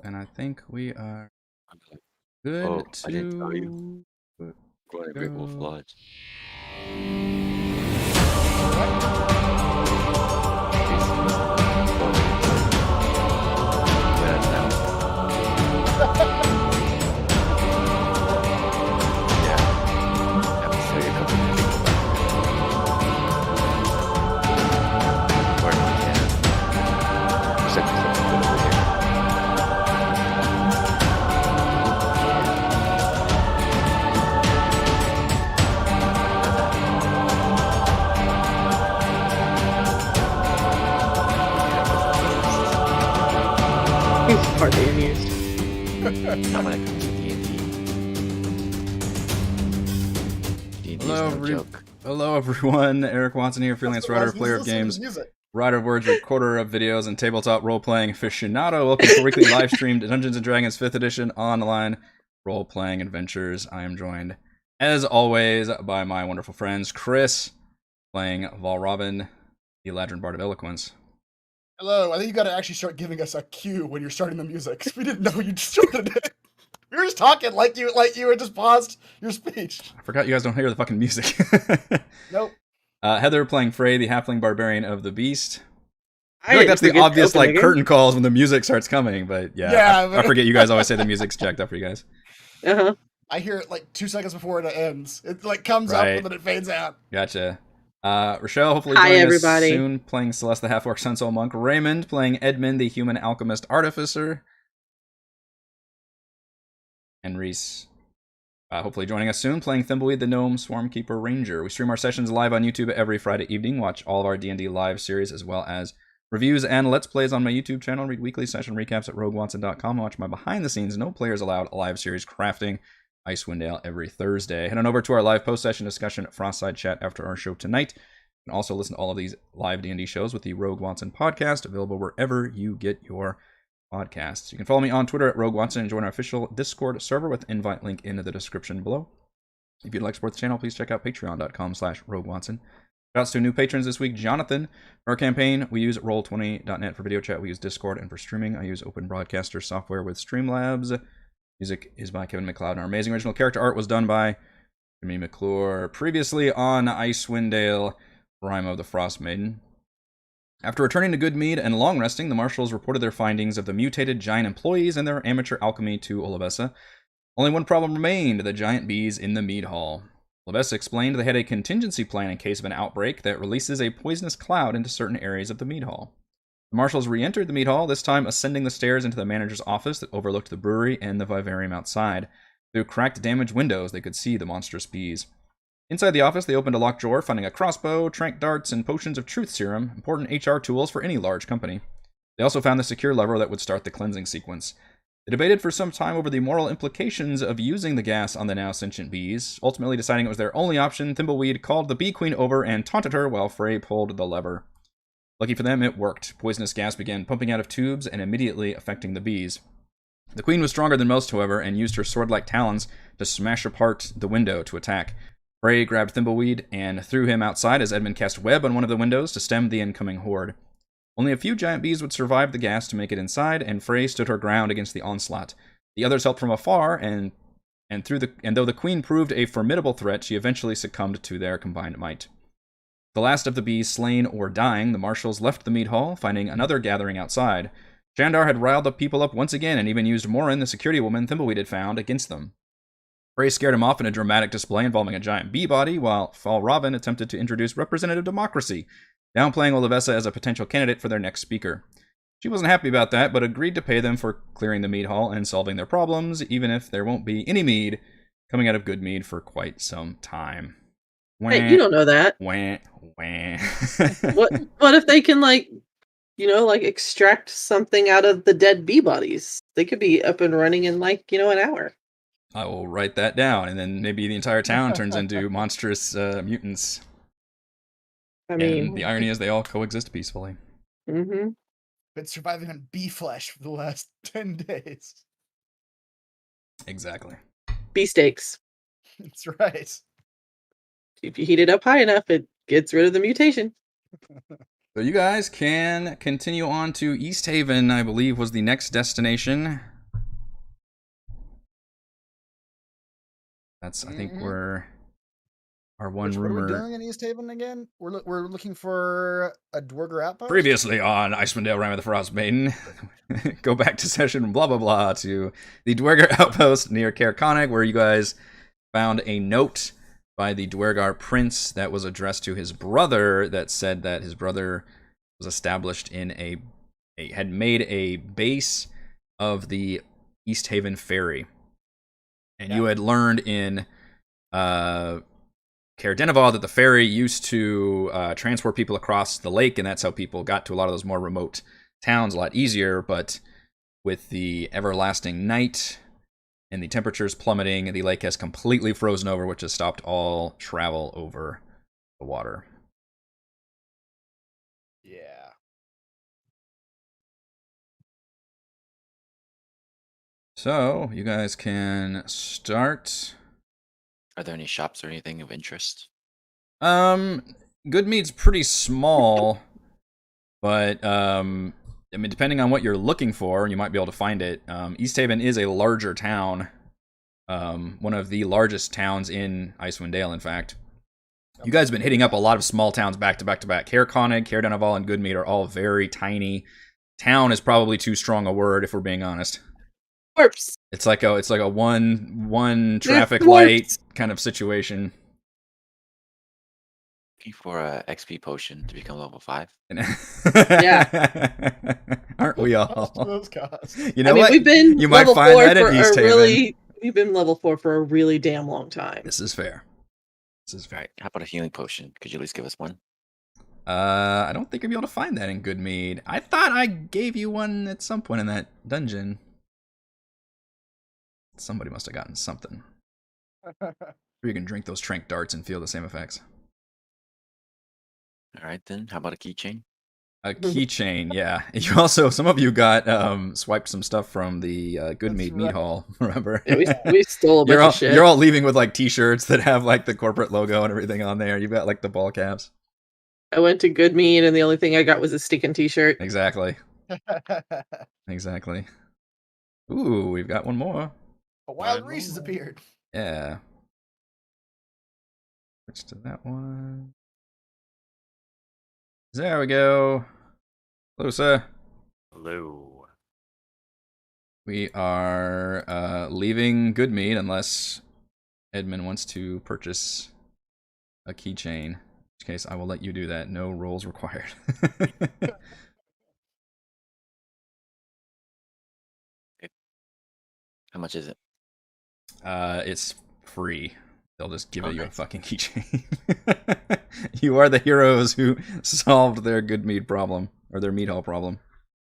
And I think we are good to I didn't tell you. Go ahead, Great Wolf Lodge. He's hardly amused. Not when it comes to D&D. D&D is no joke. Hello, everyone. Eric Watson here, freelance writer, player of games, writer of words, recorder of videos, and tabletop role-playing aficionado. Welcome to weekly live-streamed Dungeons & Dragons 5th Edition online role-playing adventures. I am joined, as always, by my wonderful friends, Chris, playing Valrobin, the Ladrin Bard of Eloquence. Hello, I think you gotta actually start giving us a cue when you're starting the music, because we didn't know you just started it. We were just talking like you had just paused your speech. I forgot you guys don't hear the fucking music. Nope. Heather playing Frey, the halfling barbarian of the beast. I feel like that's the obvious curtain calls when the music starts coming, but yeah, I forget you guys always say the music's jacked up for you guys. Uh-huh. I hear it like 2 seconds before it ends. It like comes up and then it fades out. Gotcha. Rochelle, hopefully joining us soon, playing Celeste the Half-Orc Sunsoul Monk. Raymond, playing Edmund, the Human Alchemist Artificer. And Reese, hopefully joining us soon, playing Thimbleweed, the Gnome Swarmkeeper Ranger. We stream our sessions live on YouTube every Friday evening. Watch all of our D&D live series, as well as reviews and Let's Plays on my YouTube channel. Read weekly session recaps at rogue1.com. Watch my behind-the-scenes, no players allowed, live series crafting Icewind every Thursday. Head on over to our live post-session discussion at Frostside Chat after our show tonight. You can also listen to all of these live D&D shows with the Rogue Watson podcast, available wherever you get your podcasts. You can follow me on Twitter at Rogue Watson and join our official Discord server with invite link in the description below. If you'd like to support the channel, please check out patreon.com/RogueWatson. Shoutouts to new patrons this week. Jonathan. For our campaign, we use Roll20.net for video chat. We use Discord, and for streaming, I use Open Broadcaster software with Streamlabs. Music is by Kevin MacLeod, and our amazing original character art was done by Jimmy McClure. Previously on Icewind, Rime of the Frostmaiden. After returning to good mead and long resting, the Marshals reported their findings of the mutated giant employees and their amateur alchemy to Olivessa. Only one problem remained: the giant bees in the mead hall. Olivessa explained they had a contingency plan in case of an outbreak that releases a poisonous cloud into certain areas of the mead hall. The Marshals re-entered the mead hall, this time ascending the stairs into the manager's office that overlooked the brewery and the vivarium outside. Through cracked, damaged windows, they could see the monstrous bees. Inside the office, they opened a locked drawer, finding a crossbow, trank darts, and potions of truth serum, important HR tools for any large company. They also found the secure lever that would start the cleansing sequence. They debated for some time over the moral implications of using the gas on the now sentient bees. Ultimately deciding it was their only option, Thimbleweed called the bee queen over and taunted her while Frey pulled the lever. Lucky for them, it worked. Poisonous gas began pumping out of tubes and immediately affecting the bees. The queen was stronger than most, however, and used her sword-like talons to smash apart the window to attack. Frey grabbed Thimbleweed and threw him outside as Edmund cast web on one of the windows to stem the incoming horde. Only a few giant bees would survive the gas to make it inside, and Frey stood her ground against the onslaught. The others helped from afar, and though the queen proved a formidable threat, she eventually succumbed to their combined might. The last of the bees slain or dying, the Marshals left the mead hall, finding another gathering outside. Shandar had riled the people up once again and even used Morin, the security woman Thimbleweed had found, against them. Frey scared him off in a dramatic display involving a giant bee body, while Valrobin attempted to introduce representative democracy, downplaying Olivessa as a potential candidate for their next speaker. She wasn't happy about that, but agreed to pay them for clearing the mead hall and solving their problems, even if there won't be any mead coming out of good mead for quite some time. Hey, you don't know that. Wah. What if they can, extract something out of the dead bee bodies? They could be up and running in, an hour. I will write that down, and then maybe the entire town turns into monstrous mutants. I mean, and the irony is they all coexist peacefully. Mm-hmm. Been surviving on bee flesh for the last 10 days. Exactly. Bee steaks. That's right. If you heat it up high enough, it gets rid of the mutation. So you guys can continue on to Easthaven, I believe, was the next destination. That's I think we're our one Which, what are we rumor. doing in Easthaven again? We're looking for a Duergar outpost. Previously on Icewind Rime of the Frostmaiden, go back to session blah blah blah to the Duergar outpost near Caer Connig, where you guys found a note by the Duergar prince that was addressed to his brother that said that his brother was established in had made a base of the Easthaven ferry, and you had learned in Caer Denival that the ferry used to transport people across the lake, and that's how people got to a lot of those more remote towns a lot easier. But with the everlasting night and the temperatures plummeting, the lake has completely frozen over, which has stopped all travel over the water. Yeah. So you guys can start. Are there any shops or anything of interest? Goodmead's pretty small, but I mean, depending on what you're looking for, you might be able to find it. Easthaven is a larger town, one of the largest towns in Icewind Dale, in fact. You guys have been hitting up a lot of small towns back to back to back. Caer Connig, Caer Denival, and Goodmead are all very tiny. Town is probably too strong a word, if we're being honest. Corpse. It's like a one traffic light kind of situation. Looking for a XP potion to become level 5. Yeah. Aren't we How much do all? those cost? You know I mean, what? we've been You might level find 4 that in for a Easthaven. really. We've been level 4 for a really damn long time. This is fair. This is fair. Alright, how about a healing potion? Could you at least give us one? I don't think you'll be able to find that in Goodmead. I thought I gave you one at some point in that dungeon. Somebody must have gotten something. Or you can drink those trank darts and feel the same effects. Alright then, how about a keychain? A keychain, yeah. You also, some of you got swiped some stuff from the Goodmead meat right. hall. Remember? Yeah, we stole a bunch of shit. You're all leaving with like T-shirts that have like the corporate logo and everything on there. You've got like the ball caps. I went to Goodmead, and the only thing I got was a stinking t-shirt. Exactly. Exactly. Ooh, we've got one more. A wild Reese has appeared. Yeah. Switch to that one. There we go. Hello, sir. Hello. We are leaving Goodmead unless Edmund wants to purchase a keychain. In which case, I will let you do that. No rolls required. How much is it? It's free. They'll just give you a nice. fucking keychain. You are the heroes who solved their Goodmead problem, or their meat hall problem.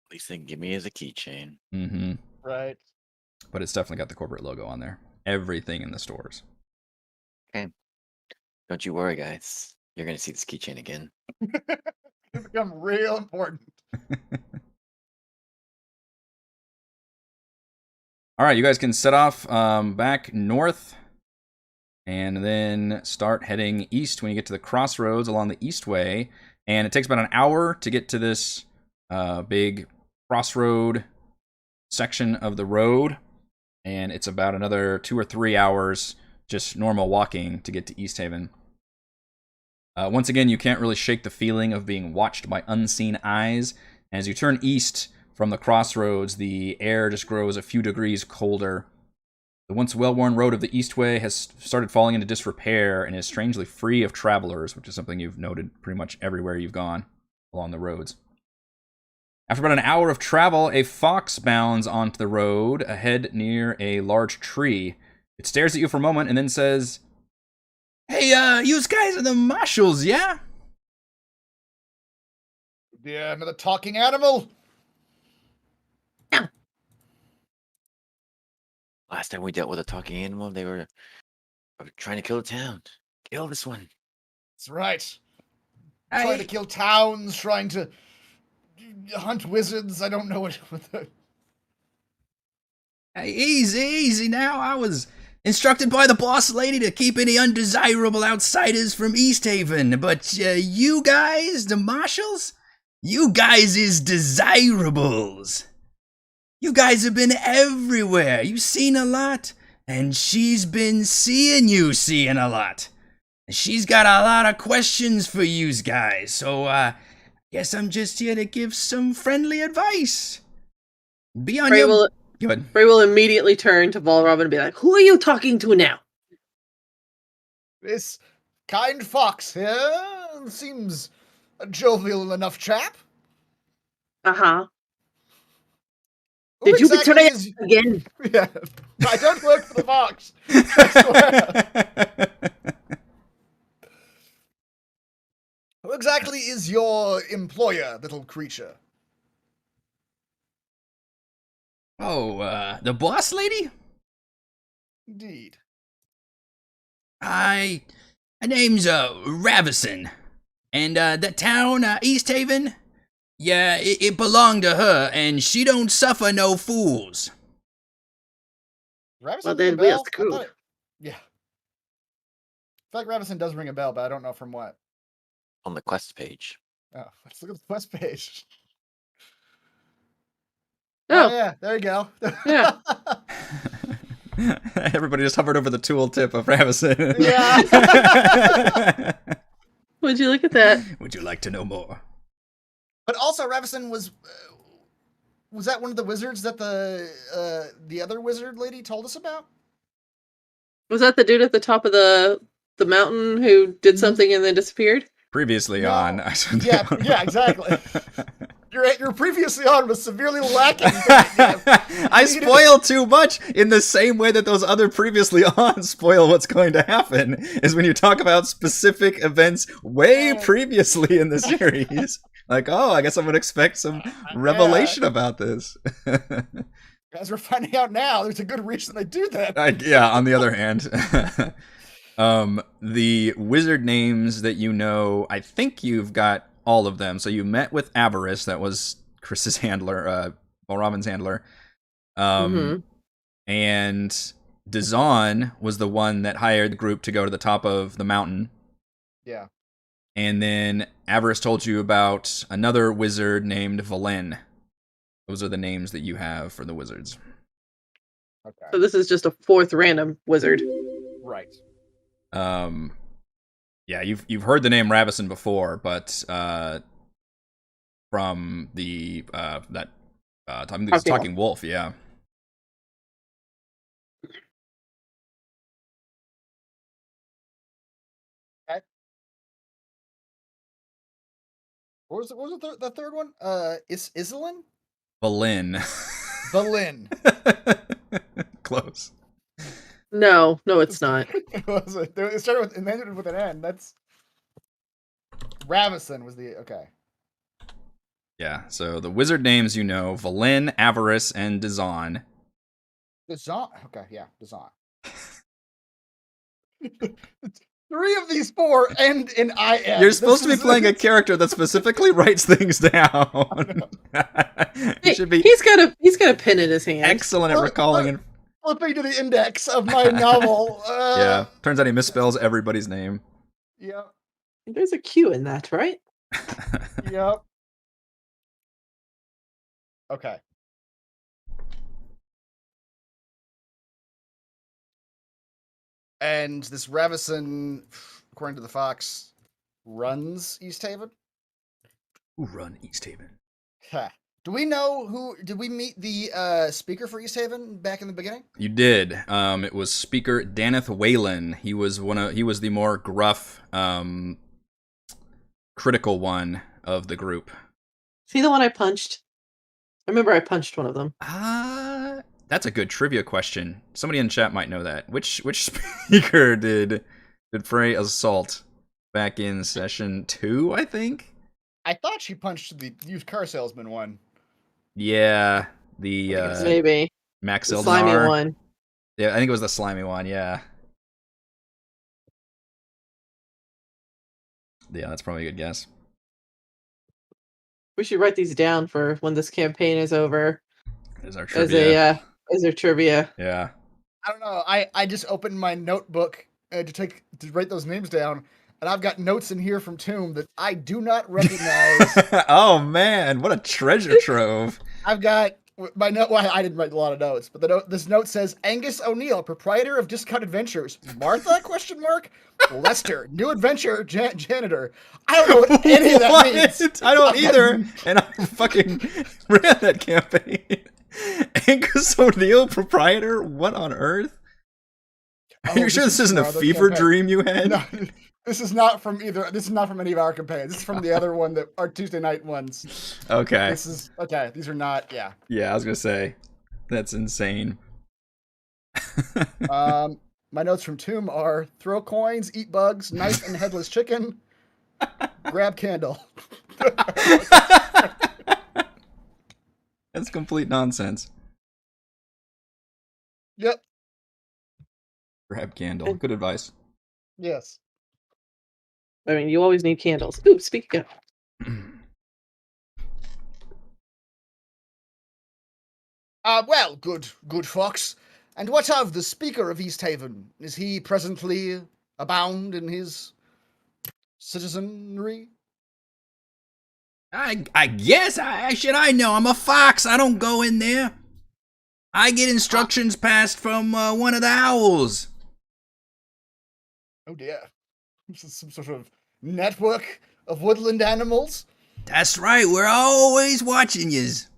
At least they can give me as a keychain. Mm-hmm. Right. But it's definitely got the corporate logo on there. Everything in the stores. Don't you worry, guys. You're gonna see this keychain again. It's become real important. All right, you guys can set off back north and then start heading east when you get to the crossroads along the Eastway. And it takes about an hour to get to this big crossroad section of the road. And it's about another 2 or 3 hours just normal walking to get to Easthaven. Once again, you can't really shake the feeling of being watched by unseen eyes. As you turn east from the crossroads, the air just grows a few degrees colder. The once well-worn road of the Eastway has started falling into disrepair and is strangely free of travelers, which is something you've noted pretty much everywhere you've gone along the roads. After about an hour of travel, a fox bounds onto the road ahead near a large tree. It stares at you for a moment and then says, "Hey, you guys are the Marshals, yeah?" Yeah, another talking animal. Last time we dealt with a talking animal, they were trying to kill the town. Kill this one. That's right. Trying to kill towns, trying to hunt wizards. I don't know what the... Hey, easy now. I was instructed by the boss lady to keep any undesirable outsiders from Easthaven, but you guys, the Marshals, you guys is desirables. You guys have been everywhere. You've seen a lot. and she's been seeing a lot. She's got a lot of questions for yous guys, so guess I'm just here to give some friendly advice. Be on Frey will, Go ahead. Frey will immediately turn to Volrobin and be like, "Who are you talking to now?" This kind fox here seems a jovial enough chap. Uh-huh. Who Did you exactly betray is- us again? Yeah, I don't work for the fox. I swear. Who exactly is your employer, little creature? Oh, the boss lady? Indeed. Her name's Ravison, and the town Easthaven, yeah, it belonged to her, and she don't suffer no fools. Ravison Well, ring a then we're bell? I screwed. thought yeah. I feel like Ravison does ring a bell, but I don't know from what. On the quest page. Oh, let's look at the quest page. Oh, Yeah, there you go. Yeah. Everybody just hovered over the tooltip of Ravison. Yeah. would you look at that? Would you like to know more? But also, Ravison was that one of the wizards that the other wizard lady told us about? Was that the dude at the top of the mountain who did something and then disappeared? Previously No. on. Yeah, exactly. Your previously on was severely lacking. I spoil too much in the same way that those other previously on spoil what's going to happen, is when you talk about specific events way previously in the series. Like, oh, I guess I'm going to expect some revelation about this. As we're finding out now, there's a good reason they do that. Yeah, on the other hand, the wizard names that you know, I think you've got all of them. So you met with Avarice, that was Chris's handler, Robin's handler. And Dazan was the one that hired the group to go to the top of the mountain. Yeah. And then Avarice told you about another wizard named Valen. Those are the names that you have for the wizards. Okay. So this is just a fourth random wizard. Right. Yeah, you've heard the name Ravison before, but from the Talking Wolf, yeah. Okay. What was the third one? Iselin? Balin. Balin. Close. No, it's not. Was it? It started with and ended with an N. That's Ravison was the okay. Yeah, so the wizard names you know, Valen, Avarice, and Dazan. Dazan. Okay, yeah, Dazan. 3 of these 4 end in IN. You're supposed to be playing a character that specifically writes things down. Hey, should be he's got a pen in his hand. excellent at recalling and flipping to the index of my novel. yeah, turns out he misspells everybody's name. Yep. There's a Q in that, right? Yep. Okay. And this Ravison, according to the Fox, runs Easthaven? Who run Easthaven? Huh. Do we know who? Did we meet the speaker for Easthaven back in the beginning? You did. It was Speaker Daneth Whalen. He was the more gruff, critical one of the group. See the one I punched? I remember I punched one of them. That's a good trivia question. Somebody in chat might know that. Which speaker did Frey assault back in session 2, I think? I thought she punched the used car salesman one. Yeah, the Maybe Max the Eldar. slimy one. Yeah, I think it was the slimy one, yeah. Yeah, that's probably a good guess. We should write these down for when this campaign is over. There's our trivia. As a trivia. Yeah. I don't know. I just opened my notebook to write those names down, and I've got notes in here from Tomb that I do not recognize. Oh man, what a treasure trove. I've got My note. Well, I didn't write a lot of notes, but this note says Angus O'Neill, proprietor of Discount Adventures. Martha? Question mark. Lester, new adventure janitor. I don't know what any of that What? means. I don't either, and I fucking ran that campaign. Angus O'Neill, proprietor? What on earth? Are you sure this isn't a fever dream you had? No, this is not from either. This is not from any of our campaigns. This is from the other one, that our Tuesday night ones. Okay. This is okay. These are not. Yeah. Yeah, I was gonna say that's insane. My notes from Tomb are: throw coins, eat bugs, knife and headless chicken, grab candle. That's complete nonsense. Yep. Grab candle. Good advice. Yes. I mean, you always need candles. Ooh, speaking of. Well, good fox. And what of the Speaker of Easthaven? Is he presently abound in his citizenry? I guess I know. I'm a fox. I don't go in there. I get instructions passed from one of the owls. Oh dear. This is some sort of network of woodland animals? That's right. We're always watching yous.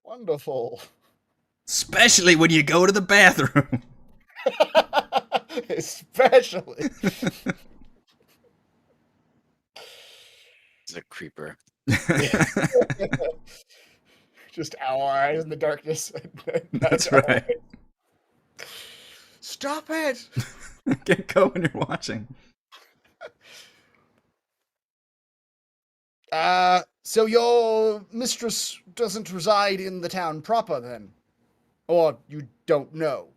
Wonderful. Especially when you go to the bathroom. Especially. He's a creeper. Just our eyes in the darkness. That's right. Stop it! Get go when you're watching. So your mistress doesn't reside in the town proper, then? Or you don't know?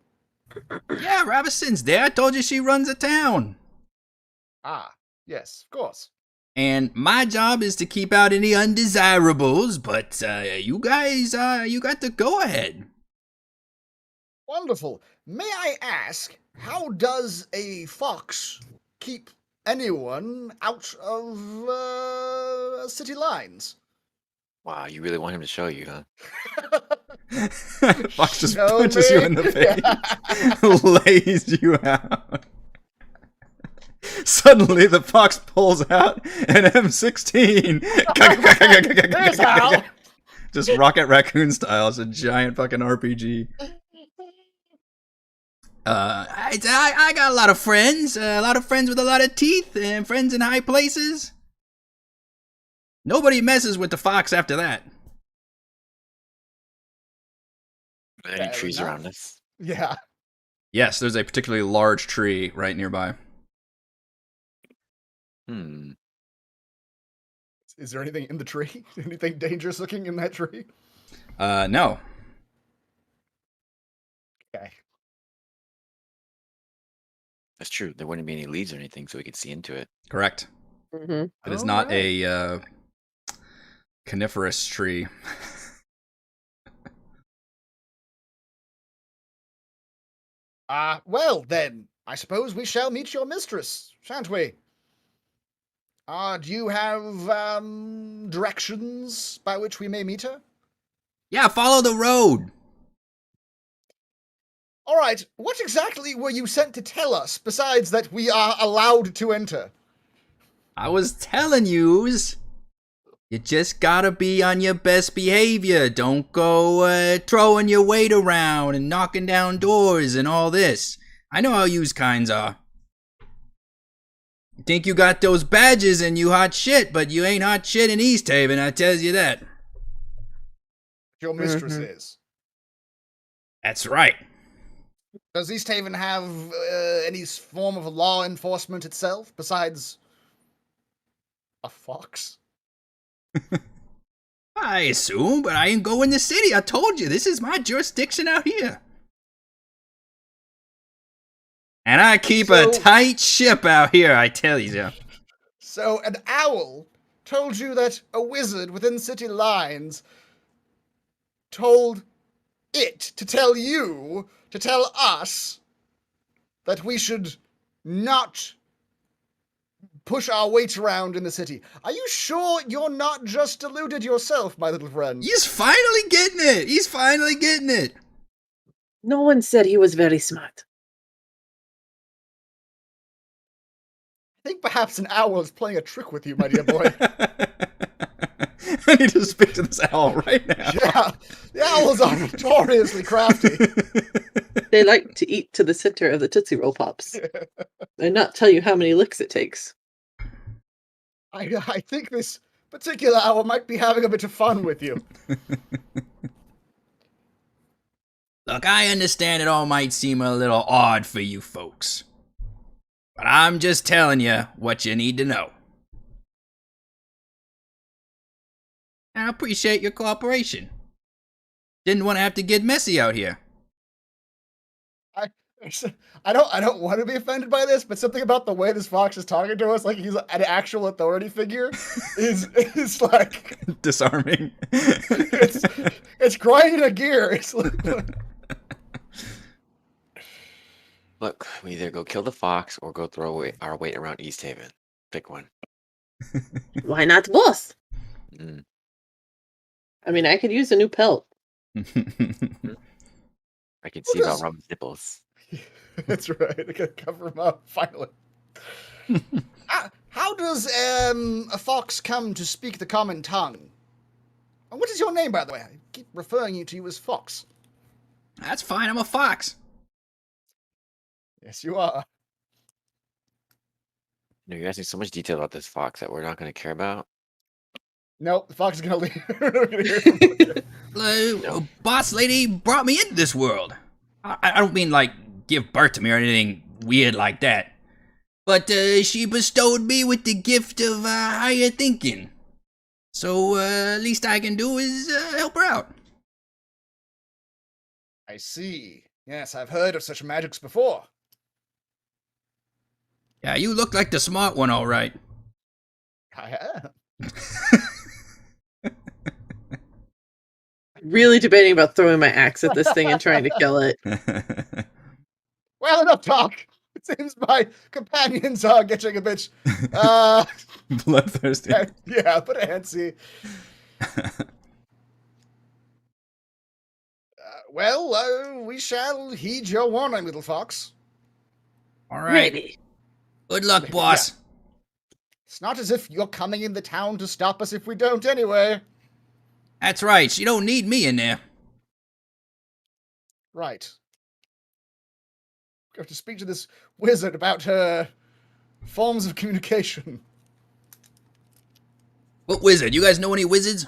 Yeah, Robinson's there. I told you she runs a town. Ah, yes, of course. And my job is to keep out any undesirables, but you guys, you got the go-ahead. Wonderful. May I ask, how does a fox keep anyone out of city lines? Wow, you really want him to show you, huh? Fox just Show punches me. you in the face, lays you out. Suddenly, the fox pulls out an M16. There's how. Just Rocket Raccoon style. It's a giant fucking RPG. I got a lot of friends with a lot of teeth, and friends in high places. Nobody messes with the fox after that. Are there any Fair trees enough. around us? Yeah. Yes, there's a particularly large tree right nearby. Is there anything in the tree? Anything dangerous looking in that tree? No. Okay. That's true. There wouldn't be any leaves or anything, so we could see into it. Correct. Mm-hmm. It is not a coniferous tree. Well then, I suppose we shall meet your mistress, shan't we? Do you have, directions by which we may meet her? Yeah, follow the road. Alright, what exactly were you sent to tell us, besides that we are allowed to enter? I was telling yous. You just gotta be on your best behavior. Don't go throwing your weight around and knocking down doors and all this. I know how yous kinds are. You think you got those badges and you hot shit, but you ain't hot shit in Easthaven, I tells you that. Your mistress Mhm. is. That's right. Does Easthaven have any form of law enforcement itself, besides a fox? I assume, but I ain't go in the city. I told you, this is my jurisdiction out here. And I keep a tight ship out here, I tell you. So an owl told you that a wizard within city lines told it to tell you, to tell us, that we should not push our weight around in the city. Are you sure you're not just deluded yourself, my little friend? He's finally getting it. He's finally getting it. No one said he was very smart. I think perhaps an owl is playing a trick with you, my dear boy. I need to speak to this owl right now. Yeah, the owls are notoriously crafty. They like to eat to the center of the Tootsie Roll Pops and not tell you how many licks it takes. I think this particular owl might be having a bit of fun with you. Look, I understand it all might seem a little odd for you folks, but I'm just telling you what you need to know. I appreciate your cooperation. Didn't want to have to get messy out here. I don't want to be offended by this, but something about the way this fox is talking to us, like he's an actual authority figure, is like Disarming. it's grinding a gear. It's like, Look, we either go kill the fox or go throw away our weight around Easthaven. Pick one. Why not both? Mm. I mean, I could use a new pelt. I can see about Robin's nipples. that's right. I gotta cover him up finally. How does a fox come to speak the common tongue? And what is your name, by the way? I keep referring to you as Fox. That's fine, I'm a fox. Yes, you are. No, you're asking so much detail about this fox that we're not going to care about. Nope, the fox is gonna leave. Boss lady brought me into this world. I don't mean like give birth to me or anything weird like that. But she bestowed me with the gift of higher thinking. So least I can do is help her out. I see. Yes, I've heard of such magics before. Yeah, you look like the smart one, all right. I am. Really debating about throwing my axe at this thing and trying to kill it. Well, enough talk. It seems my companions are getting a bit, Bloodthirsty. yeah, but antsy. We shall heed your warning, little fox. All right. Maybe. Good luck, boss. It's not as if you're coming in the town to stop us if we don't anyway. That's right. She don't need me in there. Right. We have to speak to this wizard about her forms of communication. What wizard? You guys know any wizards?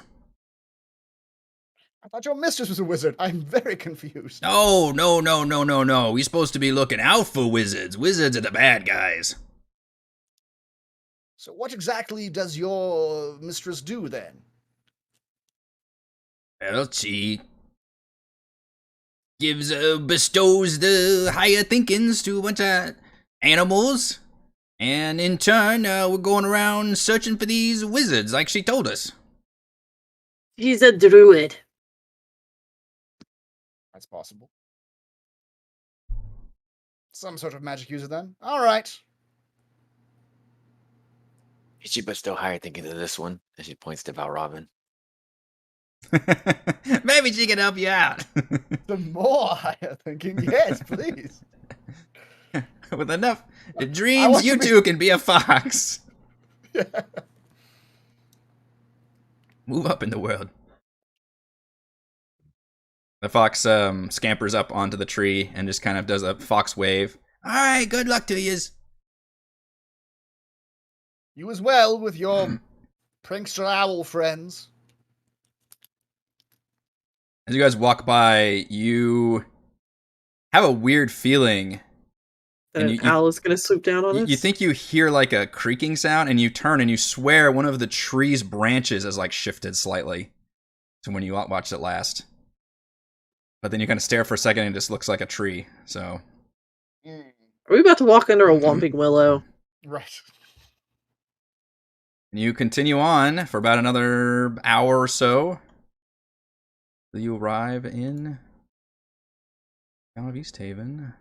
I thought your mistress was a wizard. I'm very confused. No. We're supposed to be looking out for wizards. Wizards are the bad guys. So what exactly does your mistress do then? Well, she bestows the higher thinkings to a bunch of animals. And in turn, we're going around searching for these wizards like she told us. He's a druid. That's possible. Some sort of magic user then. All right. She bestow higher thinking to this one, and she points to Val Robin. Maybe she can help you out. The more higher thinking, yes, please. With enough dreams, you two can be a fox. Yeah. Move up in the world. The fox scampers up onto the tree and just kind of does a fox wave. All right, good luck to yous. You as well with your prankster owl friends. As you guys walk by, you have a weird feeling. That an owl is going to swoop down on us? You think you hear like a creaking sound, and you turn and you swear one of the tree's branches has like shifted slightly to when you watched it last. But then you kind of stare for a second and it just looks like a tree, so. Are we about to walk under a whomping willow? Right. And you continue on for about another hour or so. You arrive in town of Easthaven.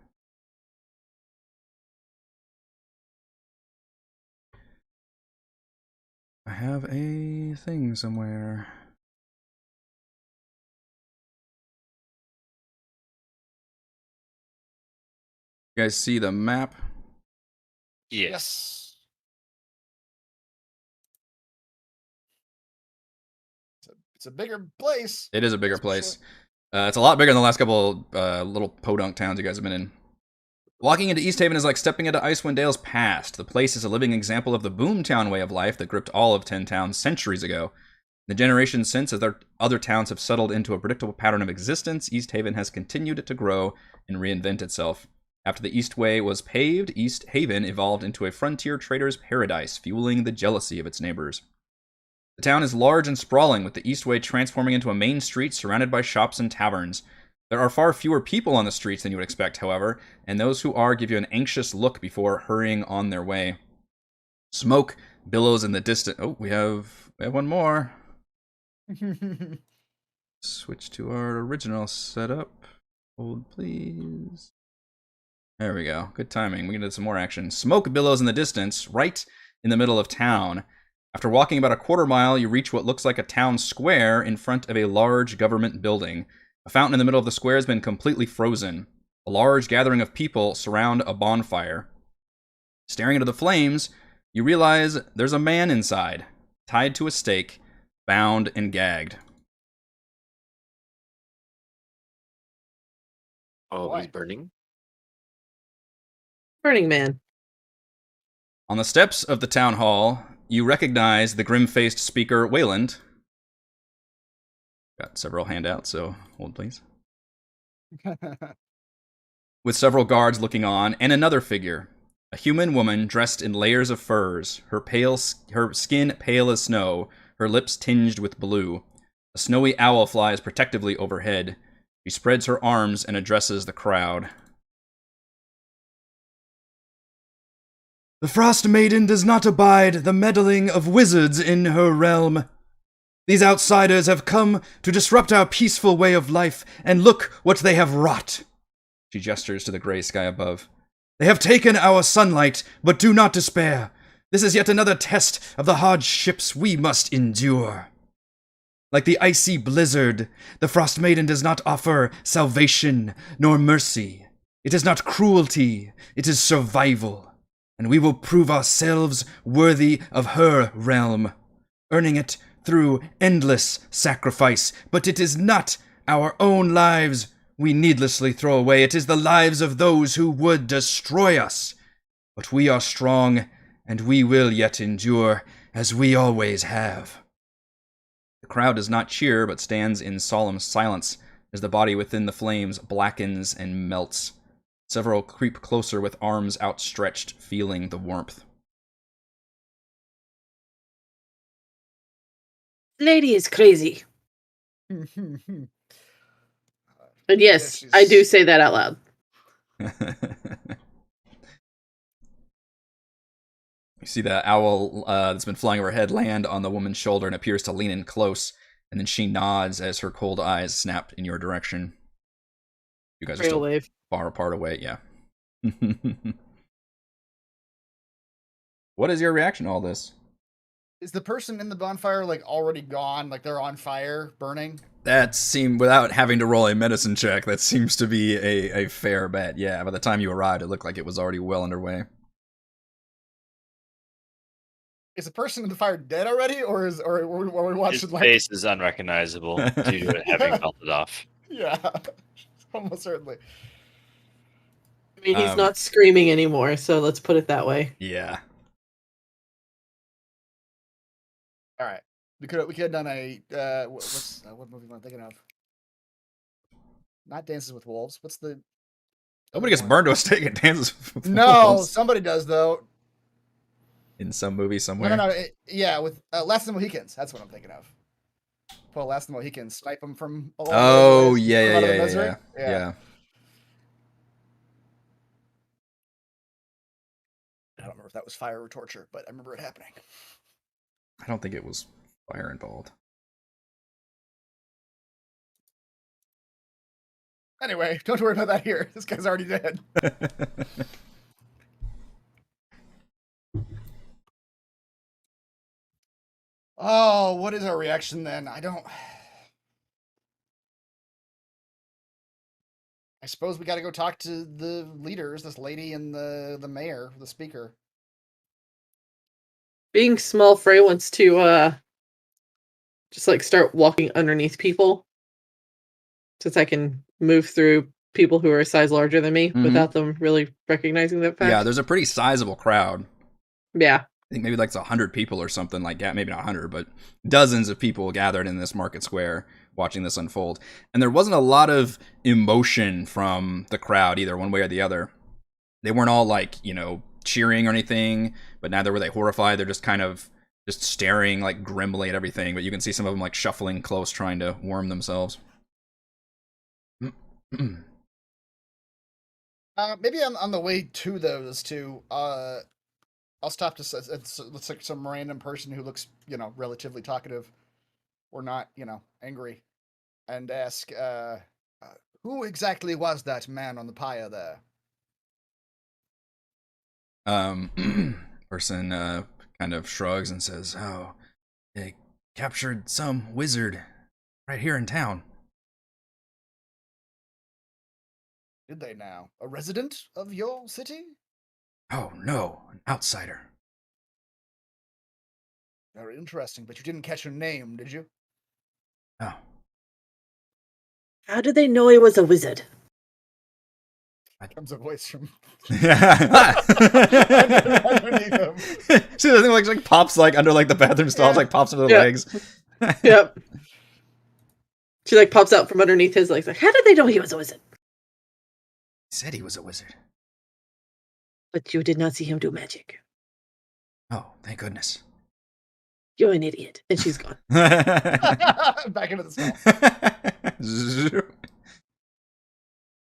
I have a thing somewhere. You guys see the map? Yes. It's a bigger place. It is a bigger That's for place. sure. It's a lot bigger than the last couple little podunk towns you guys have been in. Walking into Easthaven is like stepping into Icewind Dale's past. The place is a living example of the boomtown way of life that gripped all of 10 towns centuries ago. The generations since, as their other towns have settled into a predictable pattern of existence, Easthaven has continued to grow and reinvent itself. After the Eastway was paved, Easthaven evolved into a frontier trader's paradise, fueling the jealousy of its neighbors. The town is large and sprawling, with the Eastway transforming into a main street surrounded by shops and taverns. There are far fewer people on the streets than you would expect, however, and those who are give you an anxious look before hurrying on their way. Smoke billows in the distance. Oh, we have one more. Switch to our original setup. Hold, please. There we go. Good timing. We can do some more action. Smoke billows in the distance, right in the middle of town. After walking about a quarter mile, you reach what looks like a town square in front of a large government building. A fountain in the middle of the square has been completely frozen. A large gathering of people surround a bonfire. Staring into the flames, you realize there's a man inside, tied to a stake, bound and gagged. Oh, Boy. he's burning? Burning Man. On the steps of the town hall, you recognize the grim-faced speaker, Wayland. Got several handouts, so hold please. With several guards looking on, and another figure. A human woman dressed in layers of furs, her skin pale as snow, her lips tinged with blue. A snowy owl flies protectively overhead. She spreads her arms and addresses the crowd. The Frostmaiden does not abide the meddling of wizards in her realm. These outsiders have come to disrupt our peaceful way of life, and look what they have wrought. She gestures to the gray sky above. They have taken our sunlight, but do not despair. This is yet another test of the hardships we must endure. Like the icy blizzard, the Frostmaiden does not offer salvation nor mercy. It is not cruelty, it is survival. And we will prove ourselves worthy of her realm, earning it through endless sacrifice. But it is not our own lives we needlessly throw away. It is the lives of those who would destroy us. But we are strong, and we will yet endure, as we always have. The crowd does not cheer, but stands in solemn silence as the body within the flames blackens and melts. Several creep closer with arms outstretched, feeling the warmth. Lady is crazy. And yes, she's- I do say that out loud. You see the owl that's been flying overhead land on the woman's shoulder and appears to lean in close, and then she nods as her cold eyes snap in your direction. You guys are still Wave. far apart away, yeah. What is your reaction to all this? Is the person in the bonfire like already gone? Like they're on fire, burning? That seemed, without having to roll a medicine check, that seems to be a fair bet. Yeah, by the time you arrived, it looked like it was already well underway. Is the person in the fire dead already, or are we His watching like? face is unrecognizable due to it having melted off. Yeah, almost certainly. I mean, he's Um, not screaming anymore, so let's put it that way. Yeah. All right, we could have done a what movie am I thinking of? Not Dances with Wolves. What's the? Nobody gets burned to a stake and dances with No, wolves. somebody does though. In some movie somewhere. No. Yeah, with Last of the Mohicans. That's what I'm thinking of. Pull Last of the Mohicans, snipe them from. a long Oh, ways, yeah, put 'em yeah, out of the yeah, misery. yeah, yeah. I don't remember if that was fire or torture, but I remember it happening. I don't think it was fire involved. Anyway, don't worry about that here. This guy's already dead. Oh, what is our reaction then? I suppose we got to go talk to the leaders, this lady and the mayor, the speaker. Being small, Frey wants to just like start walking underneath people, since I can move through people who are a size larger than me without them really recognizing that fact. Yeah, there's a pretty sizable crowd. Yeah. I think maybe like 100 people or something like that. Maybe not 100, but dozens of people gathered in this market square watching this unfold. And there wasn't a lot of emotion from the crowd either, one way or the other. They weren't all like, cheering or anything, but neither were they horrified. They're just kind of just staring like grimly at everything. But you can see some of them like shuffling close, trying to warm themselves. Maybe on the way to those two, I'll stop to let's like some random person who looks, relatively talkative or not, angry, and ask, who exactly was that man on the pyre there? Person kind of shrugs and says, "Oh, they captured some wizard right here in town." Did they now? A resident of your city? Oh no, an outsider. Very interesting, but you didn't catch her name, did you? Oh. How did they know he was a wizard? Comes a voice from underneath him. See the thing like pops like under like the bathroom stalls, like pops under the legs. Yep. She like pops out from underneath his legs. Like, how did they know he was a wizard? He said he was a wizard. But you did not see him do magic. Oh, thank goodness. You're an idiot. And she's gone. Back into the stall.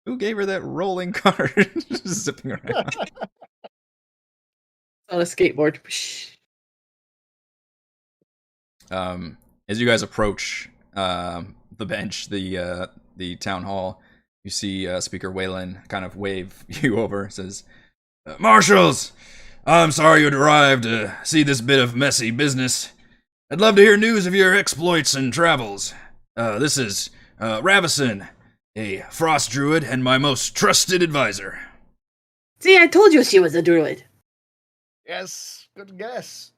Who gave her that rolling cart? Just zipping around. On a skateboard. As you guys approach the bench, the town hall, you see Speaker Waylon kind of wave you over. Says, "Marshals, I'm sorry you had arrived to see this bit of messy business. I'd love to hear news of your exploits and travels. This is Ravison, a frost druid and my most trusted advisor." See, I told you she was a druid. Yes, good guess.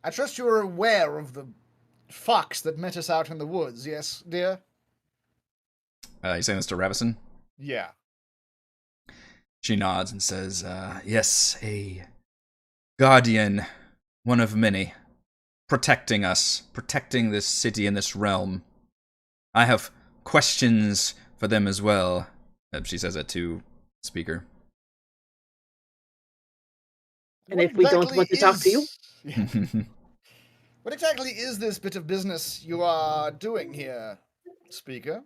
I trust you are aware of the fox that met us out in the woods, yes, dear? You saying this to Ravison? Yeah. She nods and says, "Yes, a guardian, one of many, protecting us, protecting this city and this realm. I have questions for them as well." She says that to Speaker. And if we don't want to talk to you? Yeah. What exactly is this bit of business you are doing here, Speaker?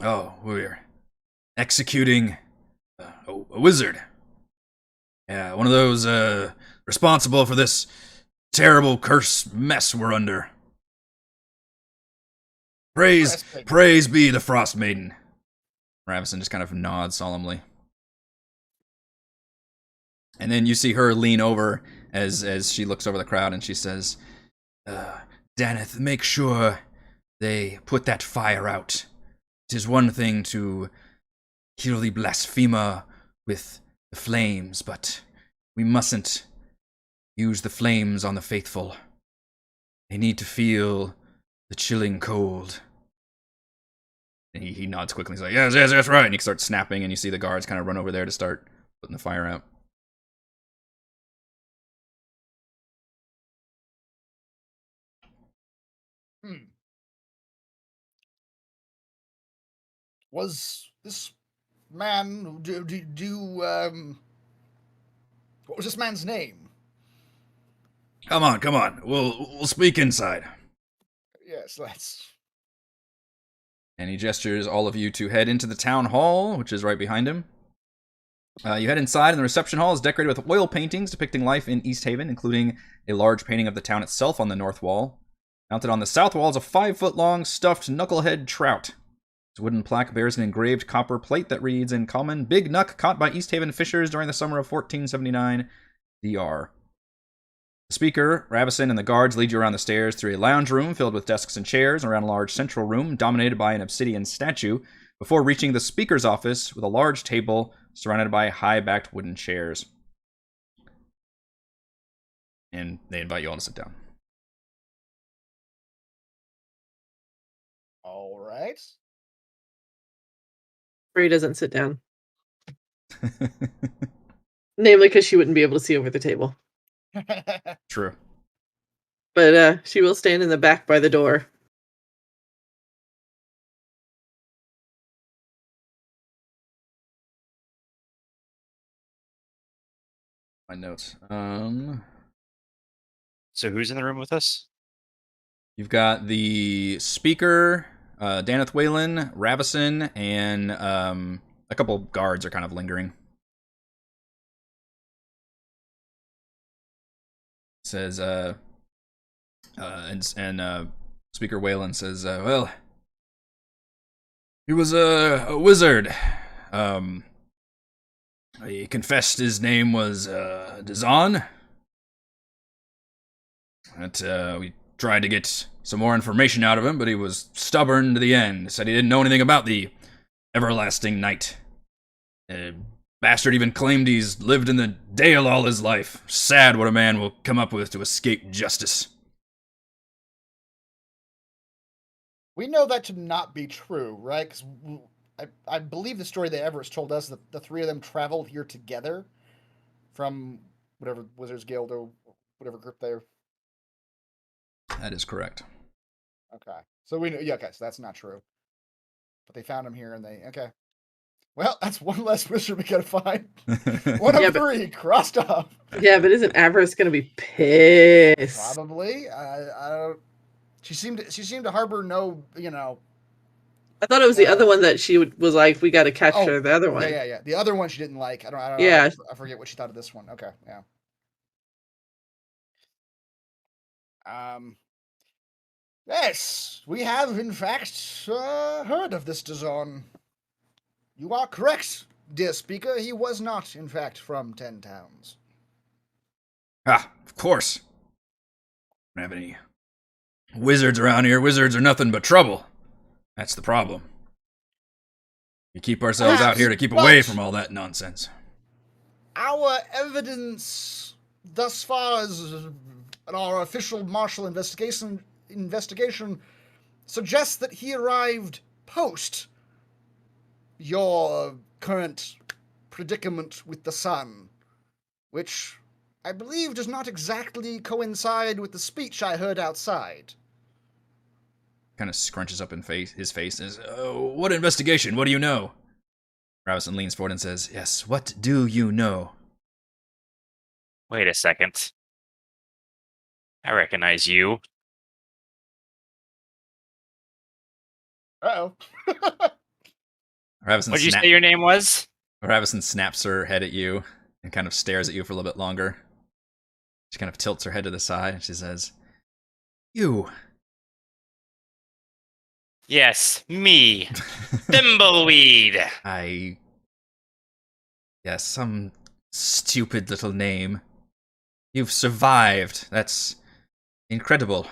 Oh, we're executing a wizard. Yeah, one of those responsible for this terrible curse mess we're under. Praise be the Frostmaiden. Ravison just kind of nods solemnly. And then you see her lean over as she looks over the crowd and she says, "Daneth, make sure they put that fire out. 'Tis one thing to kill the blasphemer with the flames, but we mustn't use the flames on the faithful. They need to feel the chilling cold." And he nods quickly. He's like, yes, that's right. And he starts snapping, and you see the guards kind of run over there to start putting the fire out. Was this man what was this man's name? Come on. We'll speak inside. Yes, let's. And he gestures all of you to head into the town hall, which is right behind him. You head inside, and the reception hall is decorated with oil paintings depicting life in Easthaven, including a large painting of the town itself on the north wall. Mounted on the south wall is a 5-foot-long stuffed knucklehead trout. His wooden plaque bears an engraved copper plate that reads in common, "Big Knuck caught by Easthaven fishers during the summer of 1479 DR." The speaker, Ravison, and the guards lead you around the stairs through a lounge room filled with desks and chairs, around a large central room dominated by an obsidian statue, before reaching the speaker's office with a large table surrounded by high-backed wooden chairs. And they invite you all to sit down. All right. Frey doesn't sit down. Namely because she wouldn't be able to see over the table. True. But she will stand in the back by the door. My notes. So who's in the room with us? You've got the speaker, Daneth Whalen, Ravison, and a couple guards are kind of lingering. Says, Speaker Whalen says, well, he was a wizard. He confessed his name was Dazan. That we tried to get some more information out of him, but he was stubborn to the end. Said he didn't know anything about the everlasting night. Bastard even claimed he's lived in the Dale all his life. Sad what a man will come up with to escape justice. We know that to not be true, right? Because I believe the story that Everest told us that the three of them traveled here together from whatever Wizards Guild or whatever group they're. That is correct. Okay. So we know, yeah, okay, so that's not true. But they found him here and okay. Well, that's one less wizard we gotta find. One of three crossed off. Yeah, but isn't Avarice gonna be pissed? Probably. I don't. She seemed to harbor no, I thought it was the other one that she was like, we got to catch her. The other one. Yeah. The other one she didn't like. I don't. Yeah. I forget what she thought of this one. Okay. Yeah. Yes, we have in fact heard of this Dazon. You are correct, dear speaker. He was not, in fact, from 10 Towns. Ah, of course. Don't have any wizards around here. Wizards are nothing but trouble. That's the problem. We keep ourselves out here to keep away from all that nonsense. Our evidence thus far is our official marshal investigation suggests that he arrived post your current predicament with the sun, which I believe does not exactly coincide with the speech I heard outside. Kind of scrunches up in his face and says, what investigation? What do you know? Ravison leans forward and says, yes, what do you know? Wait a second. I recognize you. Uh-oh. What did you say your name was? Ravison snaps her head at you and kind of stares at you for a little bit longer. She kind of tilts her head to the side and she says, you. Yes, me. Thimbleweed. Yes, some stupid little name. You've survived. That's incredible.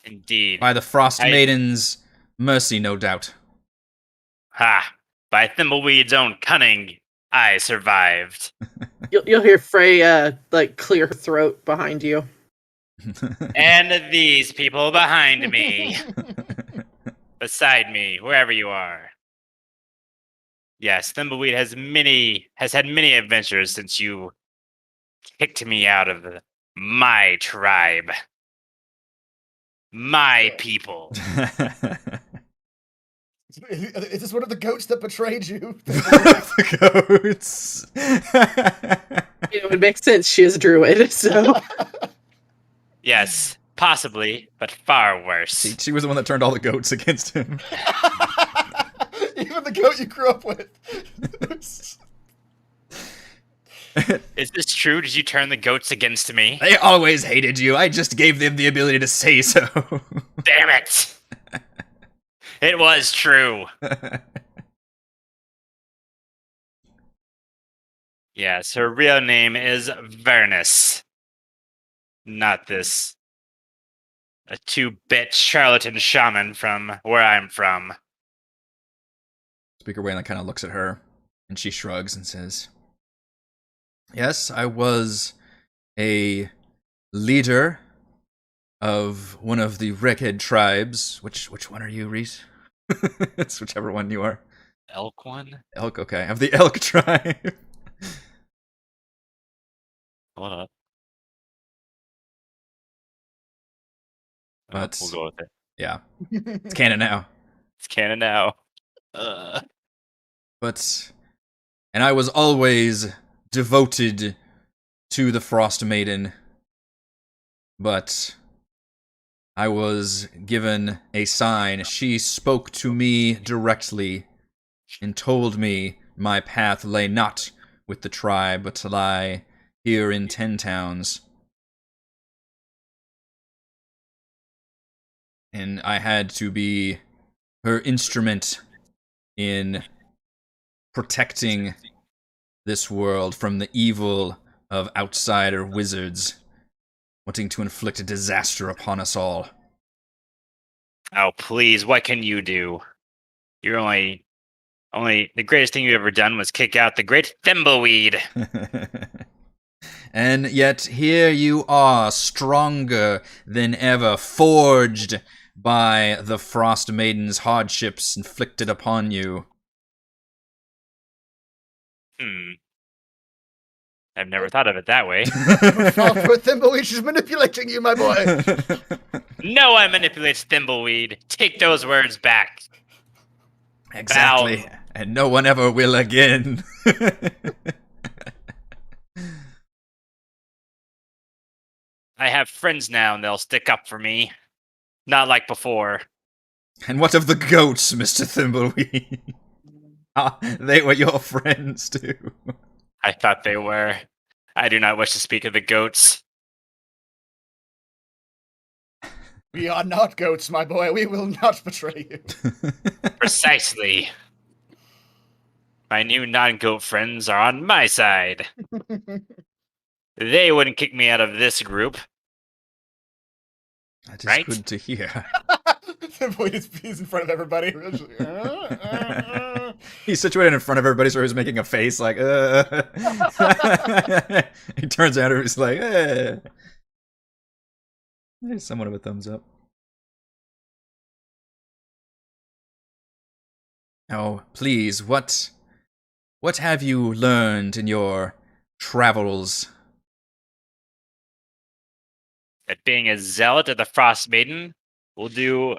Indeed. By the Frostmaiden's mercy, no doubt. Ha! By Thimbleweed's own cunning, I survived. You'll hear Frey clear her throat behind you. And these people behind me. Beside me, wherever you are. Yes, Thimbleweed has had many adventures since you kicked me out of my tribe. My people. Is this one of the goats that betrayed you? The goats. It would make sense. She is a druid, so. Yes, possibly, but far worse. She was the one that turned all the goats against him. Even the goat you grew up with. Is this true? Did you turn the goats against me? They always hated you. I just gave them the ability to say so. Damn it! It was true. Yes, her real name is Vernus. Not this a 2-bit charlatan shaman from where I'm from. Speaker Wayland kind of looks at her, and she shrugs and says, "Yes, I was a leader of one of the Wreckhead tribes. Which one are you, Reese?" It's whichever one you are. Elk one? Elk, okay. Of the Elk tribe. Hold up. But We'll go with it. yeah, it's canon now. It's canon now. But, and I was always devoted to the Frostmaiden. But I was given a sign. She spoke to me directly and told me my path lay not with the tribe, but to lie here in 10 Towns. And I had to be her instrument in protecting this world from the evil of outsider wizards wanting to inflict a disaster upon us all. Oh, please, what can you do? You're only the greatest thing you've ever done was kick out the great Thimbleweed. And yet here you are, stronger than ever, forged by the Frostmaiden's hardships inflicted upon you. I've never thought of it that way. Fall for Thimbleweed, she's manipulating you, my boy. No one manipulates Thimbleweed. Take those words back. Exactly. Bow. And no one ever will again. I have friends now, and they'll stick up for me. Not like before. And what of the goats, Mr. Thimbleweed? They were your friends too. I thought they were. I do not wish to speak of the goats. We are not goats, my boy. We will not betray you. Precisely. My new non-goat friends are on my side. They wouldn't kick me out of this group. That is Right? good to hear. Thimbleweed is in front of everybody. He's situated in front of everybody, so he's making a face like, He turns out and he's like, There's somewhat of a thumbs up. Oh, please, what have you learned in your travels? That being a zealot of the Frostmaiden will do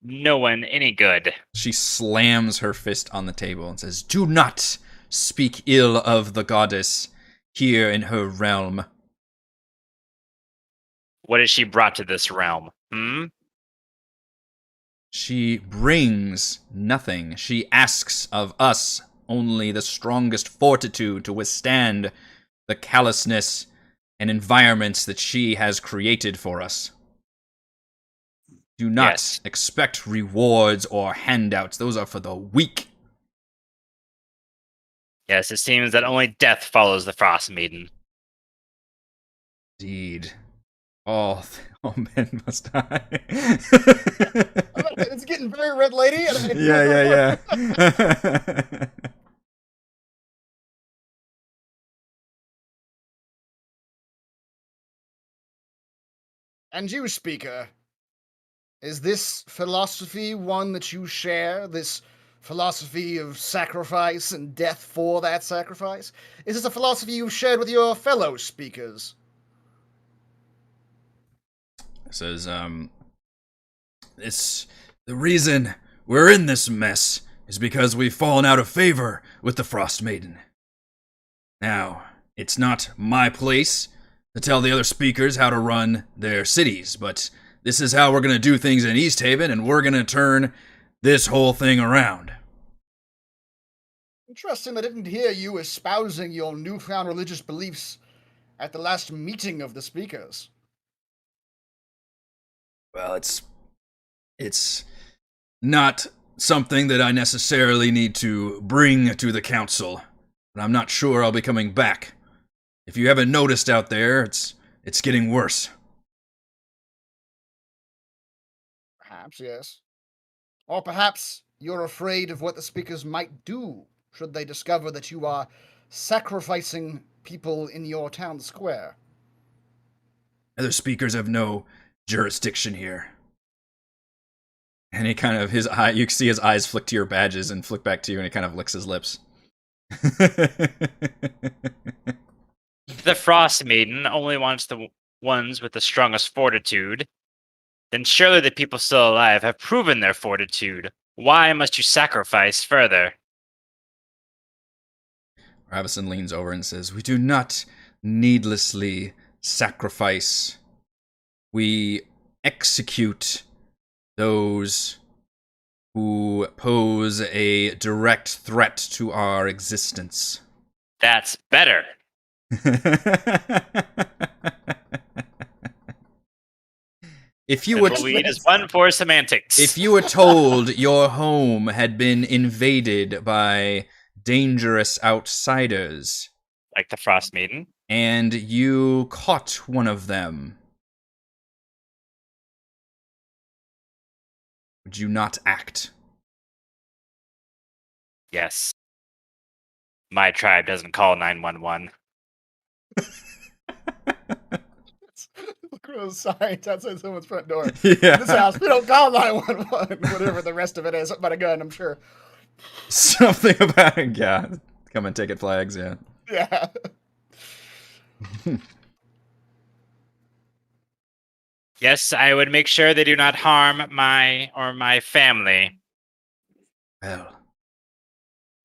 no one any good. She slams her fist on the table and says, "Do not speak ill of the goddess here in her realm." What has she brought to this realm? She brings nothing. She asks of us only the strongest fortitude to withstand the callousness and environments that she has created for us. Do not expect rewards or handouts. Those are for the weak. Yes, it seems that only death follows the Frostmaiden. Indeed. All men must die. It's getting very red lady. Yeah. And you, speaker, is this philosophy one that you share? This philosophy of sacrifice and death for that sacrifice? Is this a philosophy you've shared with your fellow speakers? It says, the reason we're in this mess is because we've fallen out of favor with the Frostmaiden. Now, it's not my place to tell the other speakers how to run their cities, but this is how we're going to do things in Easthaven, and we're going to turn this whole thing around. Interesting, I didn't hear you espousing your newfound religious beliefs at the last meeting of the speakers. Well, it's not something that I necessarily need to bring to the council. but I'm not sure I'll be coming back. If you haven't noticed out there, it's getting worse. Perhaps, yes. Or perhaps you're afraid of what the speakers might do should they discover that you are sacrificing people in your town square. Other speakers have no jurisdiction here. And he kind of, you can see his eyes flick to your badges and flick back to you, and he kind of licks his lips. The Frostmaiden only wants the ones with the strongest fortitude. Then surely the people still alive have proven their fortitude. Why must you sacrifice further? Ravison leans over and says, "We do not needlessly sacrifice. We execute those who pose a direct threat to our existence." That's better. If you were Thimbleweed is one for semantics. If you were told your home had been invaded by dangerous outsiders, like the Frostmaiden, and you caught one of them, would you not act? yes. My tribe doesn't call 911. Look at those signs outside someone's front door. Yeah. This house, we don't call 911. Whatever the rest of it is. Something about a gun, I'm sure. Something about, yeah. Come and ticket flags, yeah. Yeah. Yes, I would make sure they do not harm my family. Well,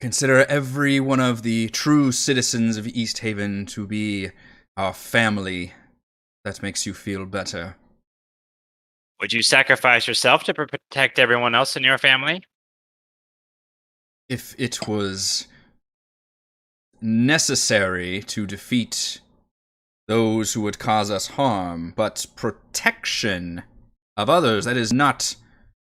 consider every one of the true citizens of Easthaven to be our family. That makes you feel better. Would you sacrifice yourself to protect everyone else in your family? If it was necessary to defeat those who would cause us harm, but protection of others, that is not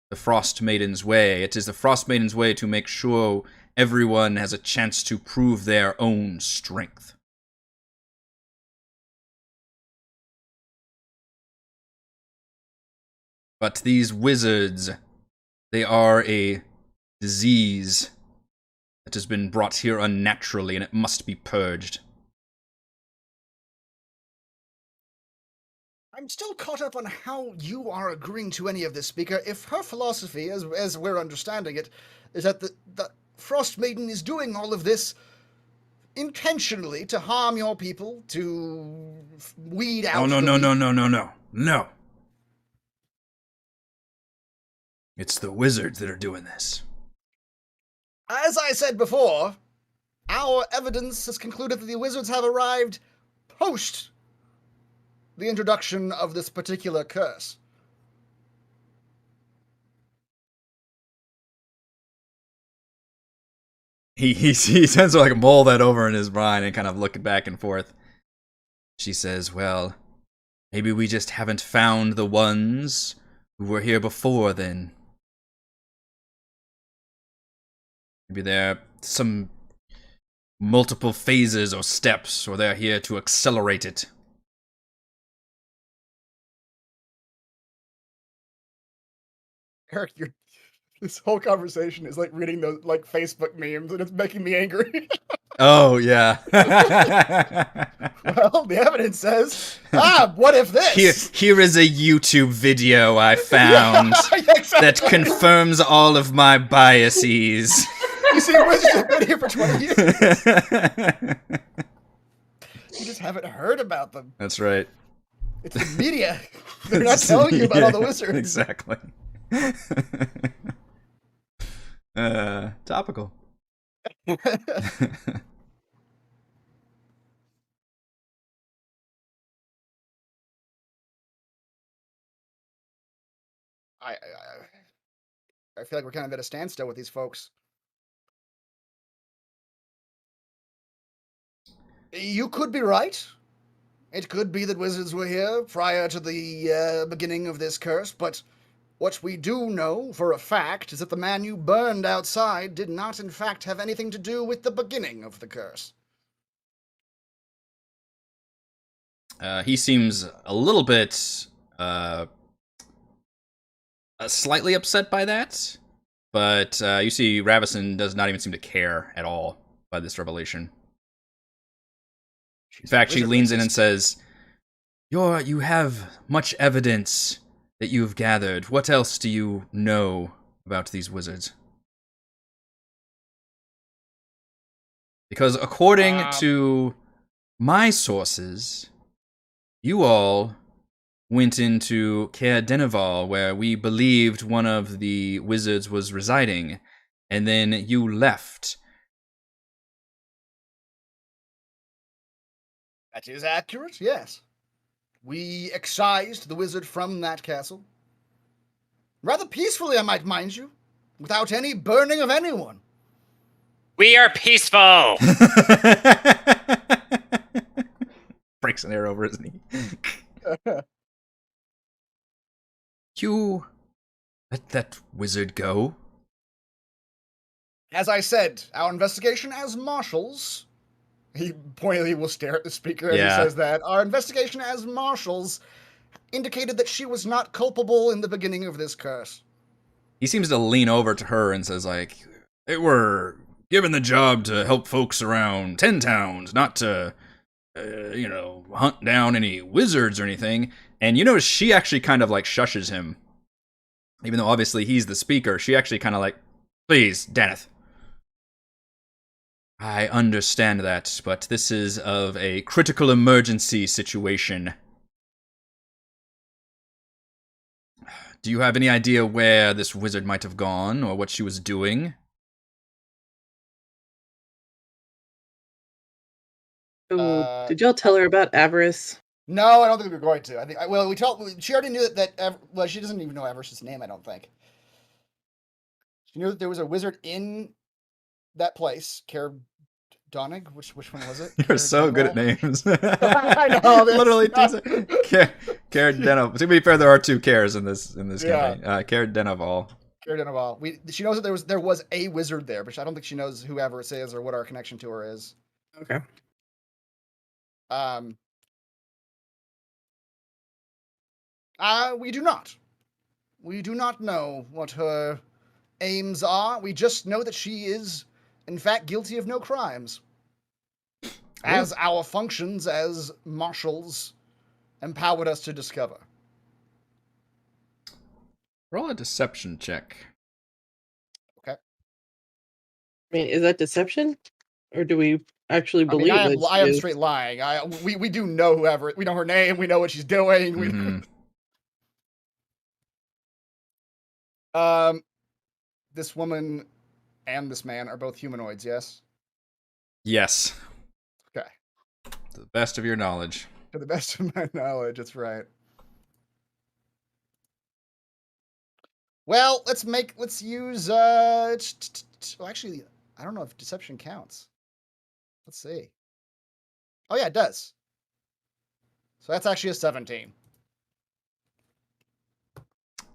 the Frostmaiden's way. It is the Frostmaiden's way to make sure everyone has a chance to prove their own strength. But these wizards, they are a disease that has been brought here unnaturally, and it must be purged. I'm still caught up on how you are agreeing to any of this, Speaker. If her philosophy, as we're understanding it, is that the Frostmaiden is doing all of this intentionally to harm your people, to weed out... No. It's the wizards that are doing this. As I said before, our evidence has concluded that the wizards have arrived post the introduction of this particular curse. He tends to mull that over in his mind and kind of look back and forth. She says, well, maybe we just haven't found the ones who were here before then. Maybe there are some multiple phases or steps, or they're here to accelerate it. Eric, this whole conversation is like reading those Facebook memes, and it's making me angry. Oh, yeah. Well, the evidence says, what if this? Here is a YouTube video I found that confirms all of my biases. You see, wizards have been here for 20 years. You just haven't heard about them. That's right. It's the media. They're not telling you about all the wizards. Exactly. Topical. I feel like we're kind of at a standstill with these folks. You could be right. It could be that wizards were here prior to the beginning of this curse, but what we do know for a fact is that the man you burned outside did not in fact have anything to do with the beginning of the curse. He seems a little bit slightly upset by that, but you see Ravison does not even seem to care at all by this revelation. In fact, she leans in and says, You have much evidence that you've gathered. What else do you know about these wizards? Because according to my sources, you all went into Caer Denival, where we believed one of the wizards was residing, and then you left. That is accurate, yes. We excised the wizard from that castle. Rather peacefully, I might mind you, without any burning of anyone. We are peaceful. Breaks an arrow over his knee. You let that wizard go? As I said, our investigation as marshals... He pointedly will stare at the speaker as he says that. Our investigation as marshals indicated that she was not culpable in the beginning of this curse. He seems to lean over to her and says, like, they were given the job to help folks around 10 towns, not to, hunt down any wizards or anything. And you notice she actually kind of, like, shushes him. Even though obviously he's the speaker, she actually kind of like, please, Daneth. I understand that, but this is of a critical emergency situation. Do you have any idea where this wizard might have gone, or what she was doing? Oh, did y'all tell her about avarice? No, I don't think we're going to. I think she already knew that she doesn't even know Avarice's name, I don't think. She knew that there was a wizard in that place, Donig? Which one was it? You're so good at names. I know. Literally, Caer Denival. To be fair, there are 2 Caers in this campaign. Caer Denival. Caer Denival. She knows that there was a wizard there, but I don't think she knows who Avarice is or what our connection to her is. Okay. We do not. We do not know what her aims are. We just know that she is, in fact, guilty of no crimes. As our functions as marshals empowered us to discover. Roll a deception check. Okay. I mean, is that deception? Or do we actually believe it? I am straight lying. We do know whoever. We know her name. We know what she's doing. Mm-hmm. This woman and this man are both humanoids, yes? Yes. Okay. To the best of your knowledge. To the best of my knowledge, that's right. Well, let's use well, actually, I don't know if deception counts. Let's see. Oh yeah, it does. So that's actually a 17.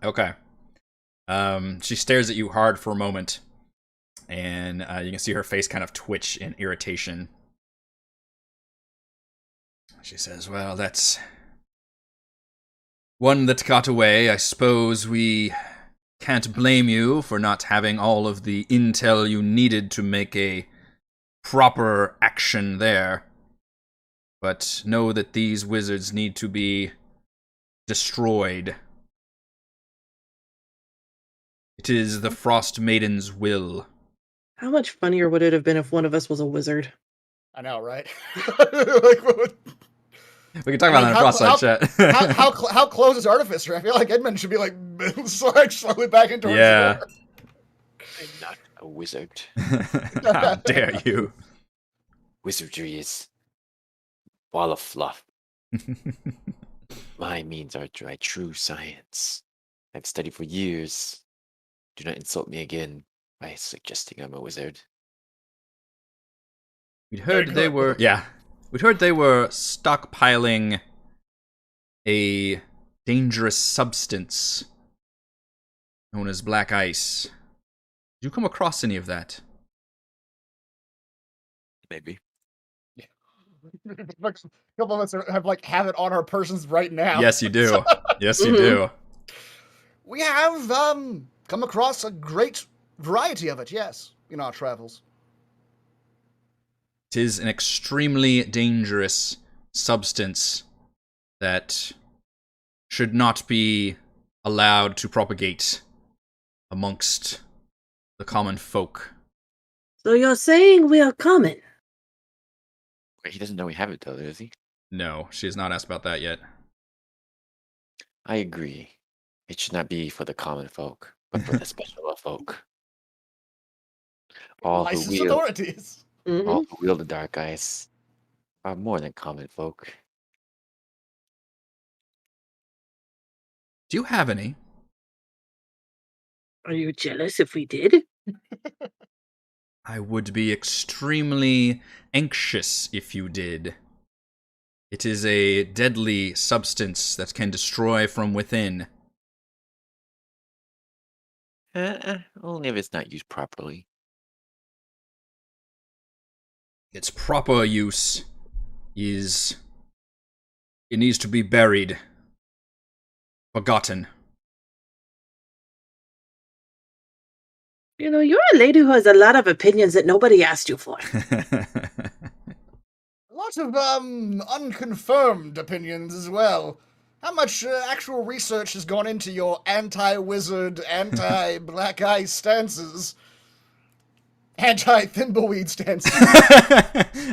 Okay. She stares at you hard for a moment, and you can see her face kind of twitch in irritation. She says, well, that's one that got away. I suppose we can't blame you for not having all of the intel you needed to make a proper action there. But know that these wizards need to be destroyed. It is the Frostmaiden's will. How much funnier would it have been if one of us was a wizard? I know, right? We can talk about that in Frostlight chat. how close is Artificer? I feel like Edmund should be like slowly backing towards the door. I'm not a wizard. How dare you? Wizardry is ball of fluff. My means are my true science. I've studied for years. Do not insult me again by suggesting I'm a wizard. We'd heard they were stockpiling a dangerous substance known as black ice. Did you come across any of that? Maybe. Like, a couple of us have it on our persons right now. Yes, you do. Yes, you Mhm. do. We have come across a great variety of it, yes, in our travels. Tis an extremely dangerous substance that should not be allowed to propagate amongst the common folk. So you're saying we are common? Wait, he doesn't know we have it though, does he? No, she has not asked about that yet. I agree. It should not be for the common folk, but for the special folk. All who Licensed wield, authorities. Mhm. all who wield the dark ice are more than common folk. Do you have any? Are you jealous if we did? I would be extremely anxious if you did. It is a deadly substance that can destroy from within. Only if it's not used properly. Its proper use is... It needs to be buried. Forgotten. You know, you're a lady who has a lot of opinions that nobody asked you for. Lots of unconfirmed opinions as well. How much actual research has gone into your anti-wizard, anti-black eye stances? Anti-Thimbleweed stances.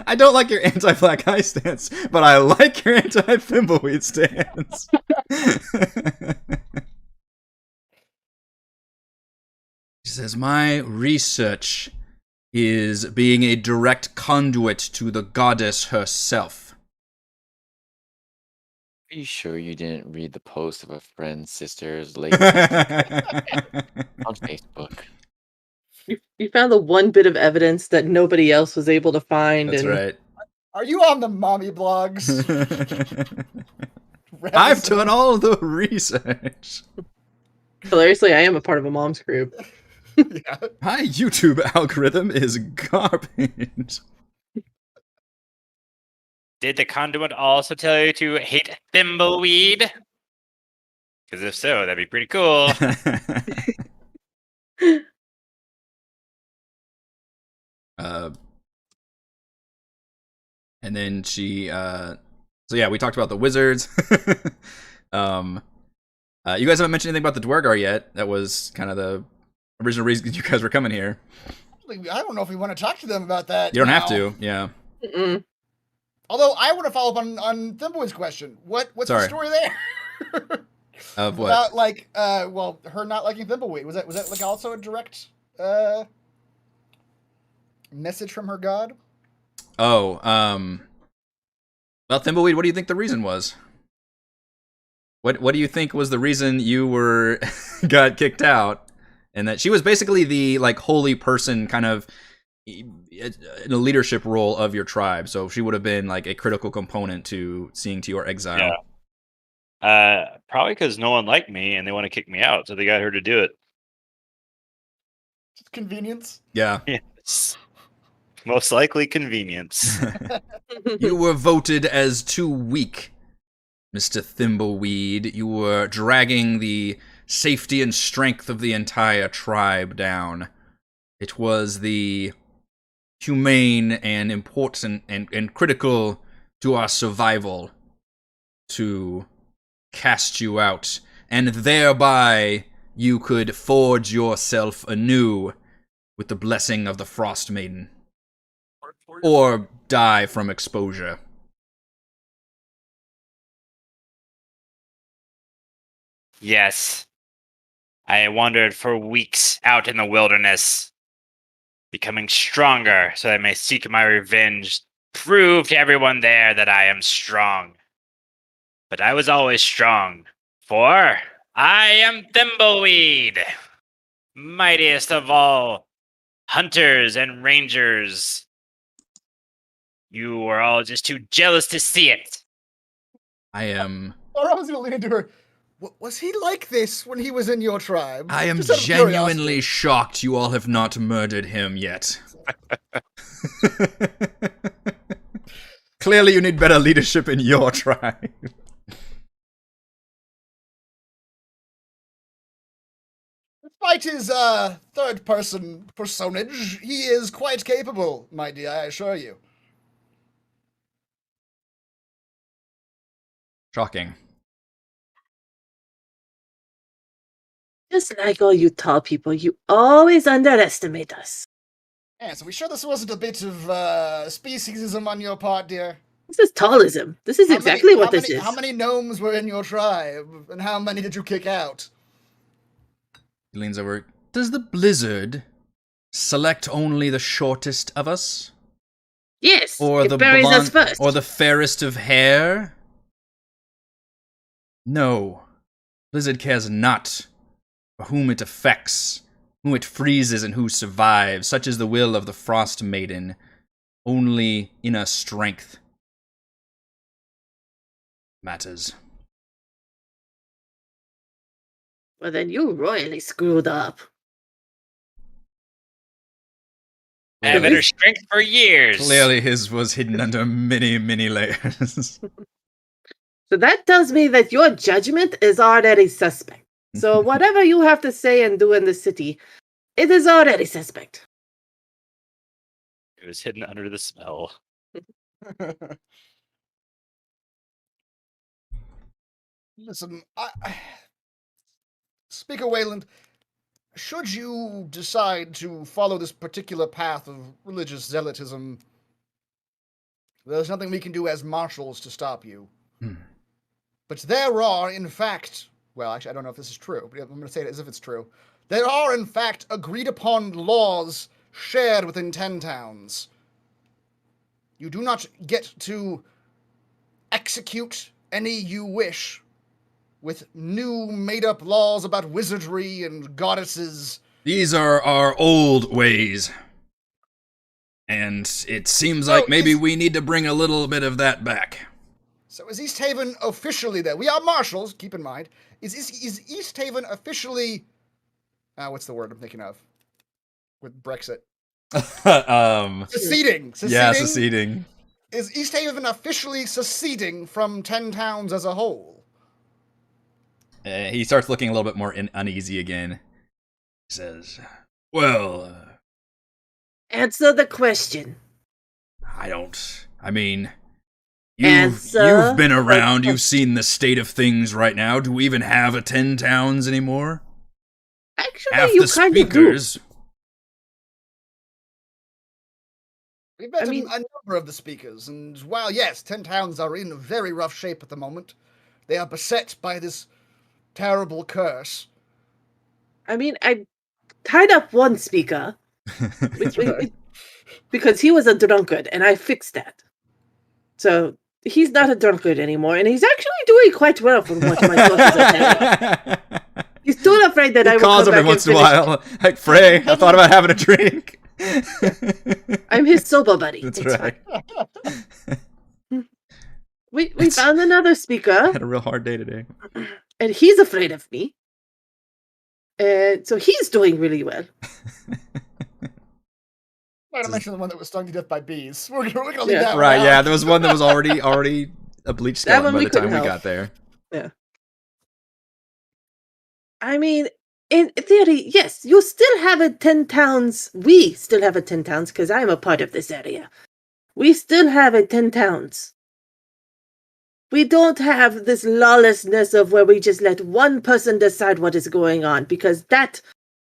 I don't like your anti-black eye stance, but I like your anti-Thimbleweed stance. She says, my research is being a direct conduit to the goddess herself. Are you sure you didn't read the post of a friend's sister's late on Facebook? You found the one bit of evidence that nobody else was able to find. That's and right. Are you on the mommy blogs? I've done all the research. Hilariously, I am a part of a mom's group. Yeah. My YouTube algorithm is garbage. Did the conduit also tell you to hate Thimbleweed? Because if so, that'd be pretty cool. And then she, so yeah, we talked about the wizards. You guys haven't mentioned anything about the Duergar yet. That was kind of the original reason you guys were coming here. I don't know if we want to talk to them about that. You don't have now. to, yeah. Mm-mm. Although I want to follow up on Thimbleweed's question. What's the Sorry. story there? Of what? About her not liking Thimbleweed. Was that like also a direct message from her god? Oh, well, Thimbleweed, what do you think the reason was? What do you think was the reason you were got kicked out? And that she was basically the like holy person kind of in a leadership role of your tribe, so she would have been like a critical component to seeing to your exile. Yeah. Probably because no one liked me and they want to kick me out, so they got her to do it. Just convenience. Yeah. Yes. Most likely convenience. You were voted as too weak, Mr. Thimbleweed. You were dragging the safety and strength of the entire tribe down. It was the humane and important and critical to our survival to cast you out, and thereby you could forge yourself anew with the blessing of the Frostmaiden. Or die from exposure. Yes. I wandered for weeks out in the wilderness, becoming stronger so that I may seek my revenge, prove to everyone there that I am strong. But I was always strong, for I am Thimbleweed, mightiest of all hunters and rangers. You were all just too jealous to see it. I am Or I was gonna lean into her. Was he like this when he was in your tribe? I am Just out of genuinely curiosity. shocked you all have not murdered him yet. Clearly, you need better leadership in your tribe. Despite his third-person personage, he is quite capable, my dear, I assure you. Shocking. Just like all you tall people, you always underestimate us. Yes, are we sure this wasn't a bit of speciesism on your part, dear? This is tallism. This is exactly what this is. How many gnomes were in your tribe, and how many did you kick out? He leans over. Does the blizzard select only the shortest of us? Yes, Or it the buries us first. Or the fairest of hair? No. Blizzard cares not for whom it affects, whom it freezes, and who survives. Such is the will of the Frostmaiden. Only inner strength matters. Well, then you royally screwed up. I have better strength for years. Clearly his was hidden under many, many layers. So that tells me that your judgment is already suspect. So whatever you have to say and do in the city, it is already suspect. It was hidden under the spell. Listen, Speaker Wayland, should you decide to follow this particular path of religious zealotism, there's nothing we can do as marshals to stop you. But there are, in fact, well, actually, I don't know if this is true, but I'm going to say it as if it's true. There are, in fact, agreed-upon laws shared within 10 towns. You do not get to execute any you wish with new made-up laws about wizardry and goddesses. These are our old ways. And it seems like maybe we need to bring a little bit of that back. So is Easthaven officially there? We are marshals, keep in mind. Is Easthaven officially... what's the word I'm thinking of? With Brexit. Seceding. Yeah, seceding. Is Easthaven officially seceding from 10 towns as a whole? He starts looking a little bit more uneasy again. He says, well... Answer the question. I mean... You've been around, you've seen the state of things right now. Do we even have 10 towns anymore? Actually, Half you the kind of do. speakers... We've met a number of the speakers, and while, yes, 10 towns are in very rough shape at the moment, they are beset by this terrible curse. I mean, I tied up one speaker because he was a drunkard, and I fixed that. So he's not a drunkard anymore, and he's actually doing quite well from what my sources are telling me. He's too afraid that I will calls come him back once in a while, like, Frey, I thought about having a drink. I'm his sober buddy. That's it's right. We found another speaker. I had a real hard day today. And he's afraid of me. And so he's doing really well. Not to mention the one that was stung to death by bees. We're gonna leave that right, one yeah, out. there was one that was already a bleached skeleton by the time we got there. Yeah. I mean, in theory, yes, you still have a 10 towns. We still have a 10 towns because I'm a part of this area. We still have a 10 towns. We don't have this lawlessness of where we just let one person decide what is going on, because that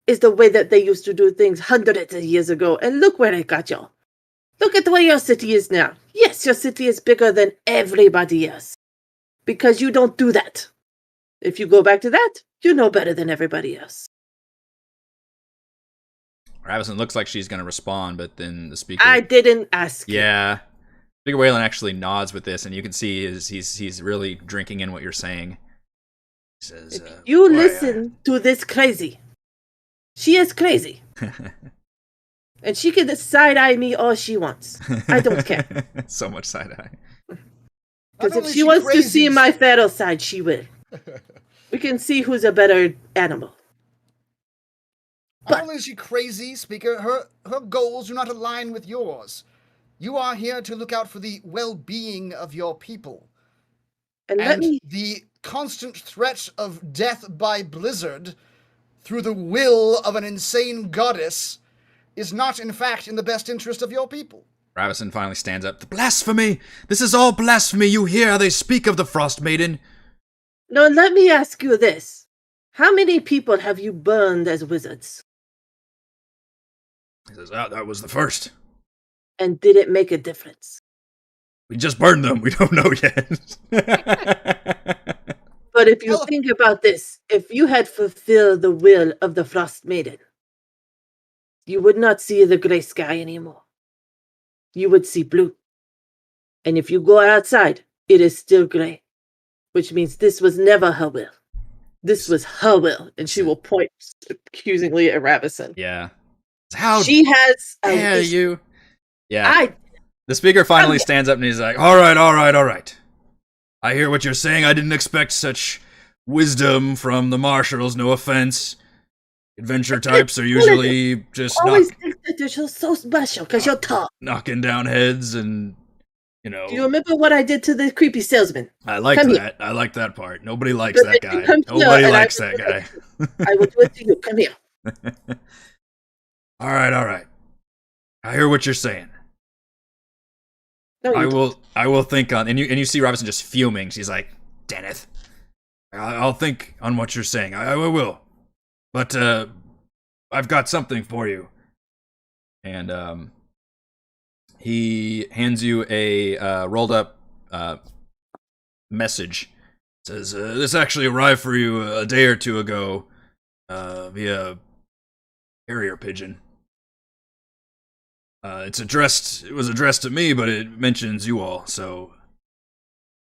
is the way that they used to do things hundreds of years ago. And look where it got you. Look at the way your city is now. Yes, your city is bigger than everybody else. Because you don't do that. If you go back to that, you know better than everybody else. Ravison looks like she's going to respond, but then the speaker... I didn't ask. Yeah. Speaker Wayland actually nods with this, and you can see he's really drinking in what you're saying. He says, you listen to this crazy. She is crazy. And she can side-eye me all she wants. I don't care. So much side-eye. Because if she wants to see my feral side, she will. We can see who's a better animal. Not only is she crazy, Speaker, her goals do not align with yours. You are here to look out for the well-being of your people. And let me The constant threat of death by blizzard through the will of an insane goddess is not, in fact, in the best interest of your people. Ravison finally stands up. Blasphemy! This is all blasphemy! You hear how they speak of the Frostmaiden? No, let me ask you this. How many people have you burned as wizards? He says, that was the first. And did it make a difference? We just burned them. We don't know yet. But if you Well- think about this, if you had fulfilled the will of the Frostmaiden, you would not see the gray sky anymore. You would see blue. And if you go outside, it is still gray, which means this was never her will. This was her will. And she will point accusingly at Ravison. Yeah. How She has a dare you? Yeah. The speaker finally yeah. stands up and he's like, All right. I hear what you're saying. I didn't expect such wisdom from the Marshals. No offense. Adventure types are usually just always think that you're so special because you're tough. knocking down heads and, you know. Do you remember what I did to the creepy salesman? I like Come that. I like that part. Nobody likes But that then you guy. come here Nobody and I likes will that do guy. I will do it to you. Come here. All right. I hear what you're saying. No, you I will think on, and you see Robinson just fuming. She's like, Deneth, I'll think on what you're saying. I will. But, I've got something for you. and he hands you a rolled up message. Says, this actually arrived for you a day or two ago, via carrier pigeon. It was addressed to me, but it mentions you all, so.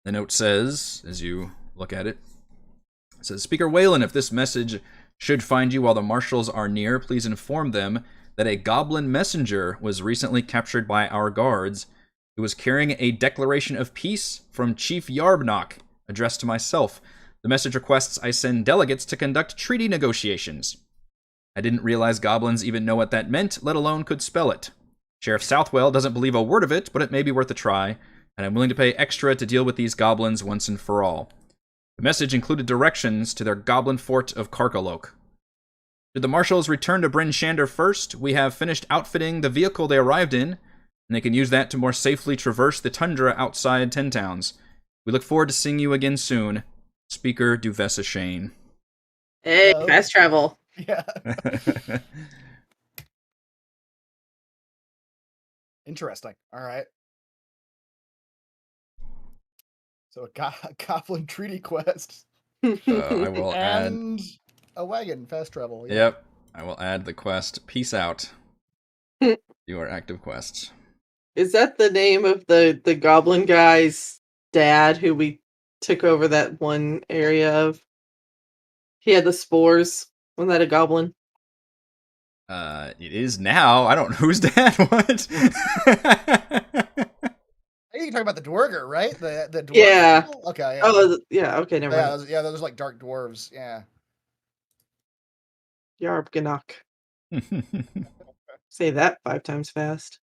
The note says, as you look at it, it says, Speaker Whalen, if this message should find you while the Marshals are near, please inform them that a goblin messenger was recently captured by our guards who was carrying a declaration of peace from Chief Yarbnock, addressed to myself. The message requests I send delegates to conduct treaty negotiations. I didn't realize goblins even know what that meant, let alone could spell it. Sheriff Southwell doesn't believe a word of it, but it may be worth a try, and I'm willing to pay extra to deal with these goblins once and for all. The message included directions to their goblin fort of Karkaloke. Should the Marshals return to Bryn Shander first, we have finished outfitting the vehicle they arrived in, and they can use that to more safely traverse the tundra outside Ten Towns. We look forward to seeing you again soon. Speaker Duvessa Shane. Hey, fast travel. Yeah. Interesting. All right. So a goblin treaty quest I will add... and a wagon fast travel. Yeah. Yep. I will add the quest. Peace out. Your active quests. Is that the name of the goblin guy's dad who we took over that one area of? He had the spores. Wasn't that a goblin? It is now. I don't know whose dad. What? I think you're talking about the Duergar, right? The dwarf Yeah. people? Okay. Yeah. Oh, yeah. Okay, never yeah, mind. those like dark dwarves. Yeah. Yarb Ganok. Say that 5 times fast.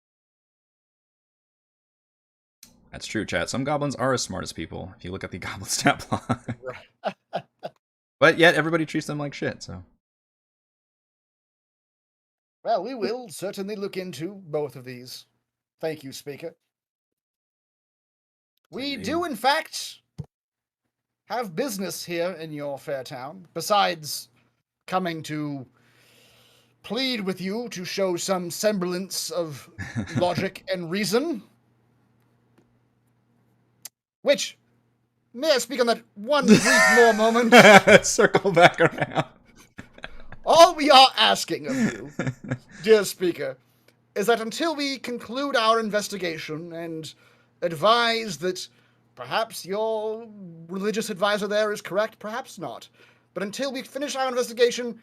That's true, chat. Some goblins are as smart as people, if you look at the goblin stat block. Right. But yet, everybody treats them like shit, so. Well, we will certainly look into both of these. Thank you, Speaker. We do, in fact, have business here in your fair town, besides coming to plead with you to show some semblance of logic and reason. Which, may I speak on that one brief more moment? Circle back around. All we are asking of you, dear Speaker, is that until we conclude our investigation and advise that perhaps your religious advisor there is correct, perhaps not, but until we finish our investigation,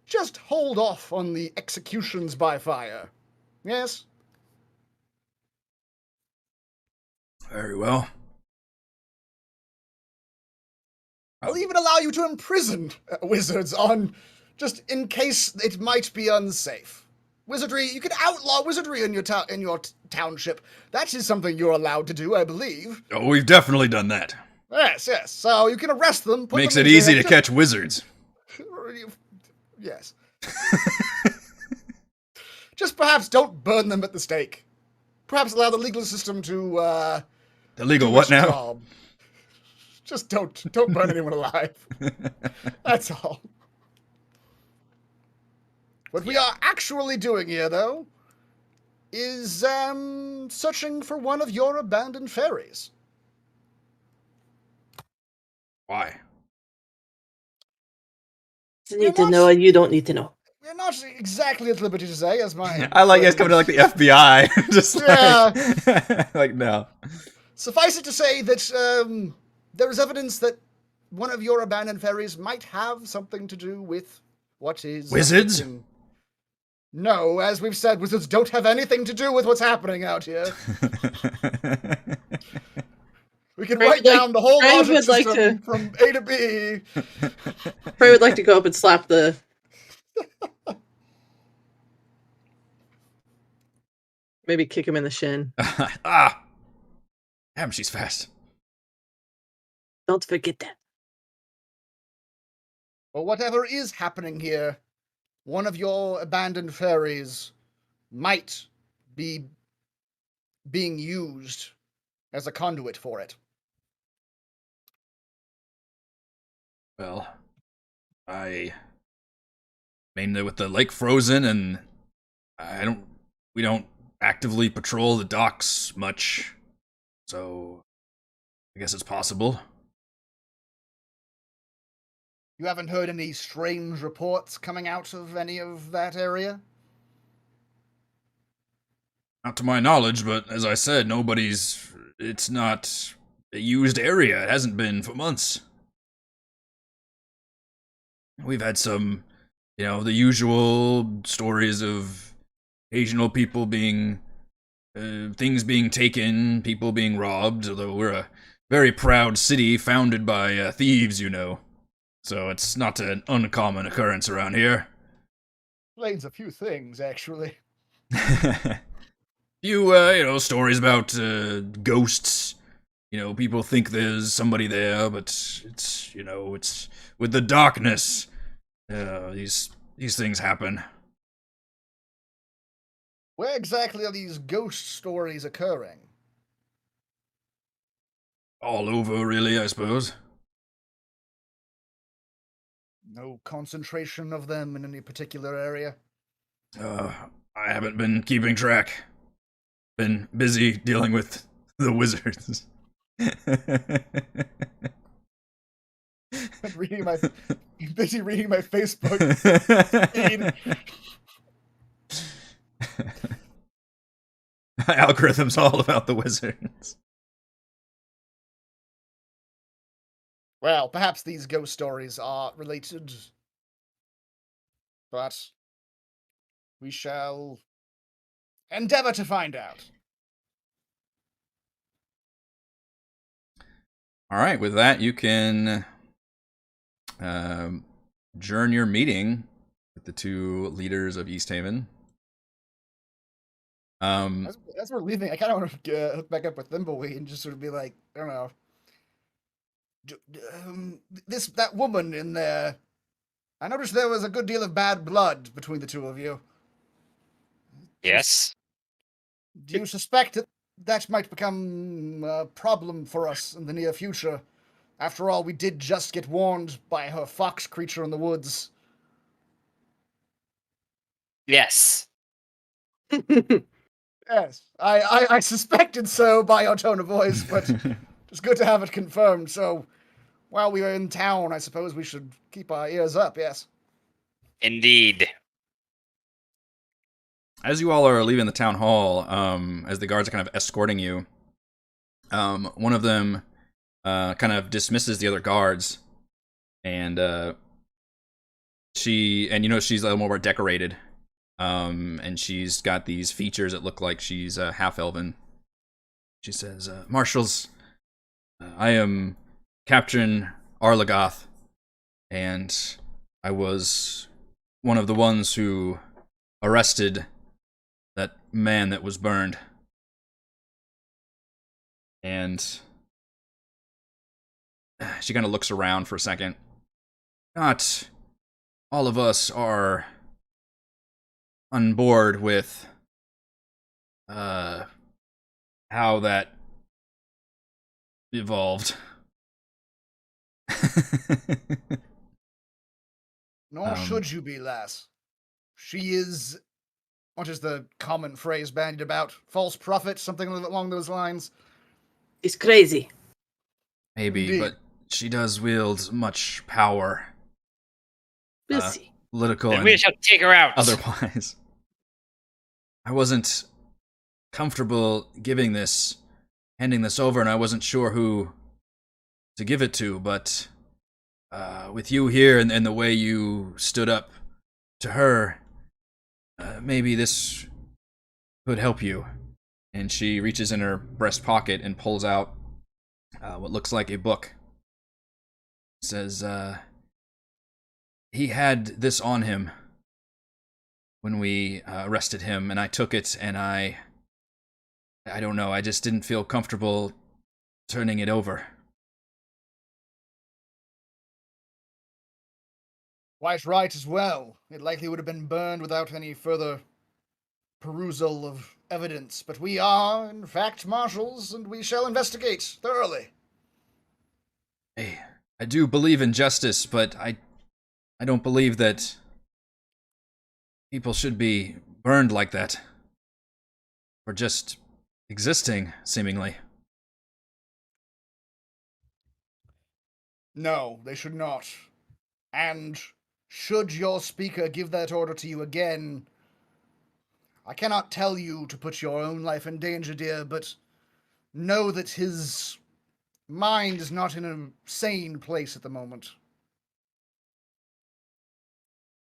just hold off on the executions by fire. Yes? Very well. I'll even allow you to imprison wizards on, just in case it might be unsafe. wizardry. You can outlaw wizardry in your township. That is something you're allowed to do, I believe. Oh, we've definitely done that. Yes. So you can arrest them. Makes it easy to catch wizards. Yes. Just perhaps don't burn them at the stake. Perhaps allow the legal system to. The legal do what its now? job. Just don't burn anyone alive. That's all. What we are actually doing here, though, is searching for one of your abandoned ferries. Why? You need to know, and you don't need to know. We're not exactly at liberty to say, as my. I like you guys coming to like the FBI. Just Yeah. like no. Suffice it to say that there is evidence that one of your abandoned ferries might have something to do with what is... Wizards? No, as we've said, wizards don't have anything to do with what's happening out here. We can write down the whole Rime logic would like system to- from A to B. Frey would like to go up and slap the. Maybe kick him in the shin. Ah! Damn, she's fast. Don't forget that. Or whatever is happening here, one of your abandoned ferries might be being used as a conduit for it. Well, I mean, with the lake frozen and we don't actively patrol the docks much, so I guess it's possible. You haven't heard any strange reports coming out of any of that area? Not to my knowledge, but as I said, it's not a used area. It hasn't been for months. We've had some, the usual stories of occasional people being, things being taken, people being robbed, although we're a very proud city founded by thieves, So it's not an uncommon occurrence around here. Explains a few things, actually. Few, stories about ghosts. People think there's somebody there, but it's with the darkness. These things happen. Where exactly are these ghost stories occurring? All over, really, I suppose. No concentration of them in any particular area? I haven't been keeping track. Been busy dealing with the wizards. Busy reading my Facebook feed. My algorithm's all about the wizards. Well, perhaps these ghost stories are related, but we shall endeavor to find out. All right, with that, you can adjourn your meeting with the two leaders of Easthaven. As we're leaving, I kind of want to hook back up with Thimbleweed and just sort of be like, I don't know, that woman in there. I noticed there was a good deal of bad blood between the two of you. Yes. Do you suspect that might become a problem for us in the near future? After all, we did just get warned by her fox creature in the woods. Yes. Yes, I suspected so by your tone of voice, but it's good to have it confirmed. So, while we are in town, I suppose we should keep our ears up, yes? Indeed. As you all are leaving the town hall, as the guards are kind of escorting you, one of them kind of dismisses the other guards, and she's a little more decorated, and she's got these features that look like she's half elven. She says, "Marshals, I am Captain Arlagoth, and I was one of the ones who arrested that man that was burned. And she kind of looks around for a second. Not all of us are on board with how that evolved. Nor should you be, lass. She is, what is the common phrase bandied about? False prophet, something along those lines? It's crazy. Maybe, Indeed. but she does wield much power. We'll see. Political Then and we shall take her out. otherwise. I wasn't comfortable handing this over, and I wasn't sure who to give it to, but with you here and the way you stood up to her, maybe this could help you. And she reaches in her breast pocket and pulls out what looks like a book. It says, he had this on him when we arrested him, and I took it, and I don't know, I just didn't feel comfortable turning it over. Quite right as well. It likely would have been burned without any further perusal of evidence. But we are, in fact, marshals, and we shall investigate thoroughly. Hey, I do believe in justice, but I don't believe that people should be burned like that. Or just existing, seemingly. No, they should not. And should your speaker give that order to you again, I cannot tell you to put your own life in danger, dear, but know that his mind is not in a sane place at the moment.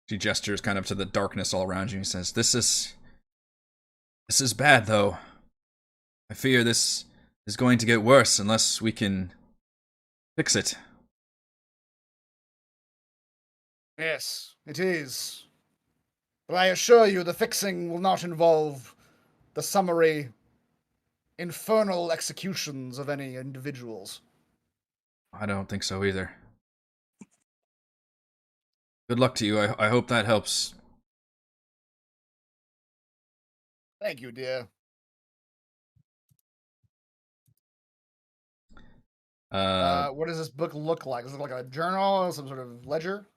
She gestures kind of to the darkness all around you and says, This is bad, though. I fear this is going to get worse unless we can fix it. Yes, it is. But I assure you the fixing will not involve the summary, infernal executions of any individuals. I don't think so either. Good luck to you. I hope that helps. Thank you, dear. What does this book look like? Is it like a journal, some sort of ledger?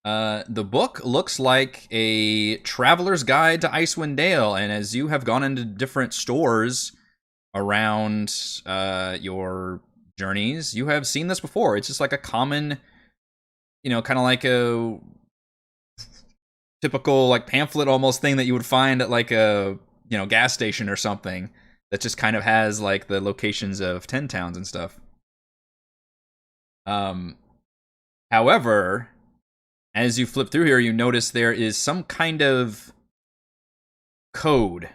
The book looks like a traveler's guide to Icewind Dale, and as you have gone into different stores around your journeys, you have seen this before. It's just like a common, kind of like a typical like pamphlet almost thing that you would find at like a gas station or something that just kind of has like the locations of 10 towns and stuff. However, as you flip through here, you notice there is some kind of code,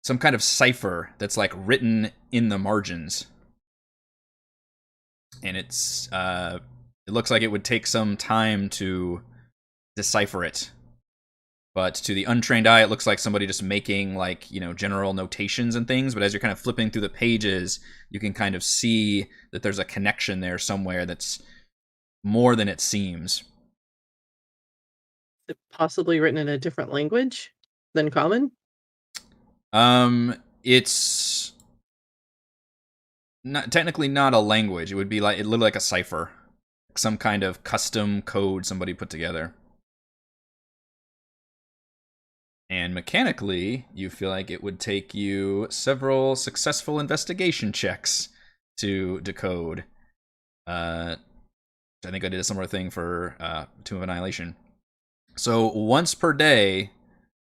some kind of cipher that's like written in the margins. And it looks like it would take some time to decipher it. But to the untrained eye, it looks like somebody just making like, general notations and things. But as you're kind of flipping through the pages, you can kind of see that there's a connection there somewhere that's more than it seems. Is it possibly written in a different language than common? It's not technically not a language. It would be like, it looked like a cipher. Some kind of custom code somebody put together. And mechanically, you feel like it would take you several successful investigation checks to decode. I think I did a similar thing for Tomb of Annihilation. So once per day,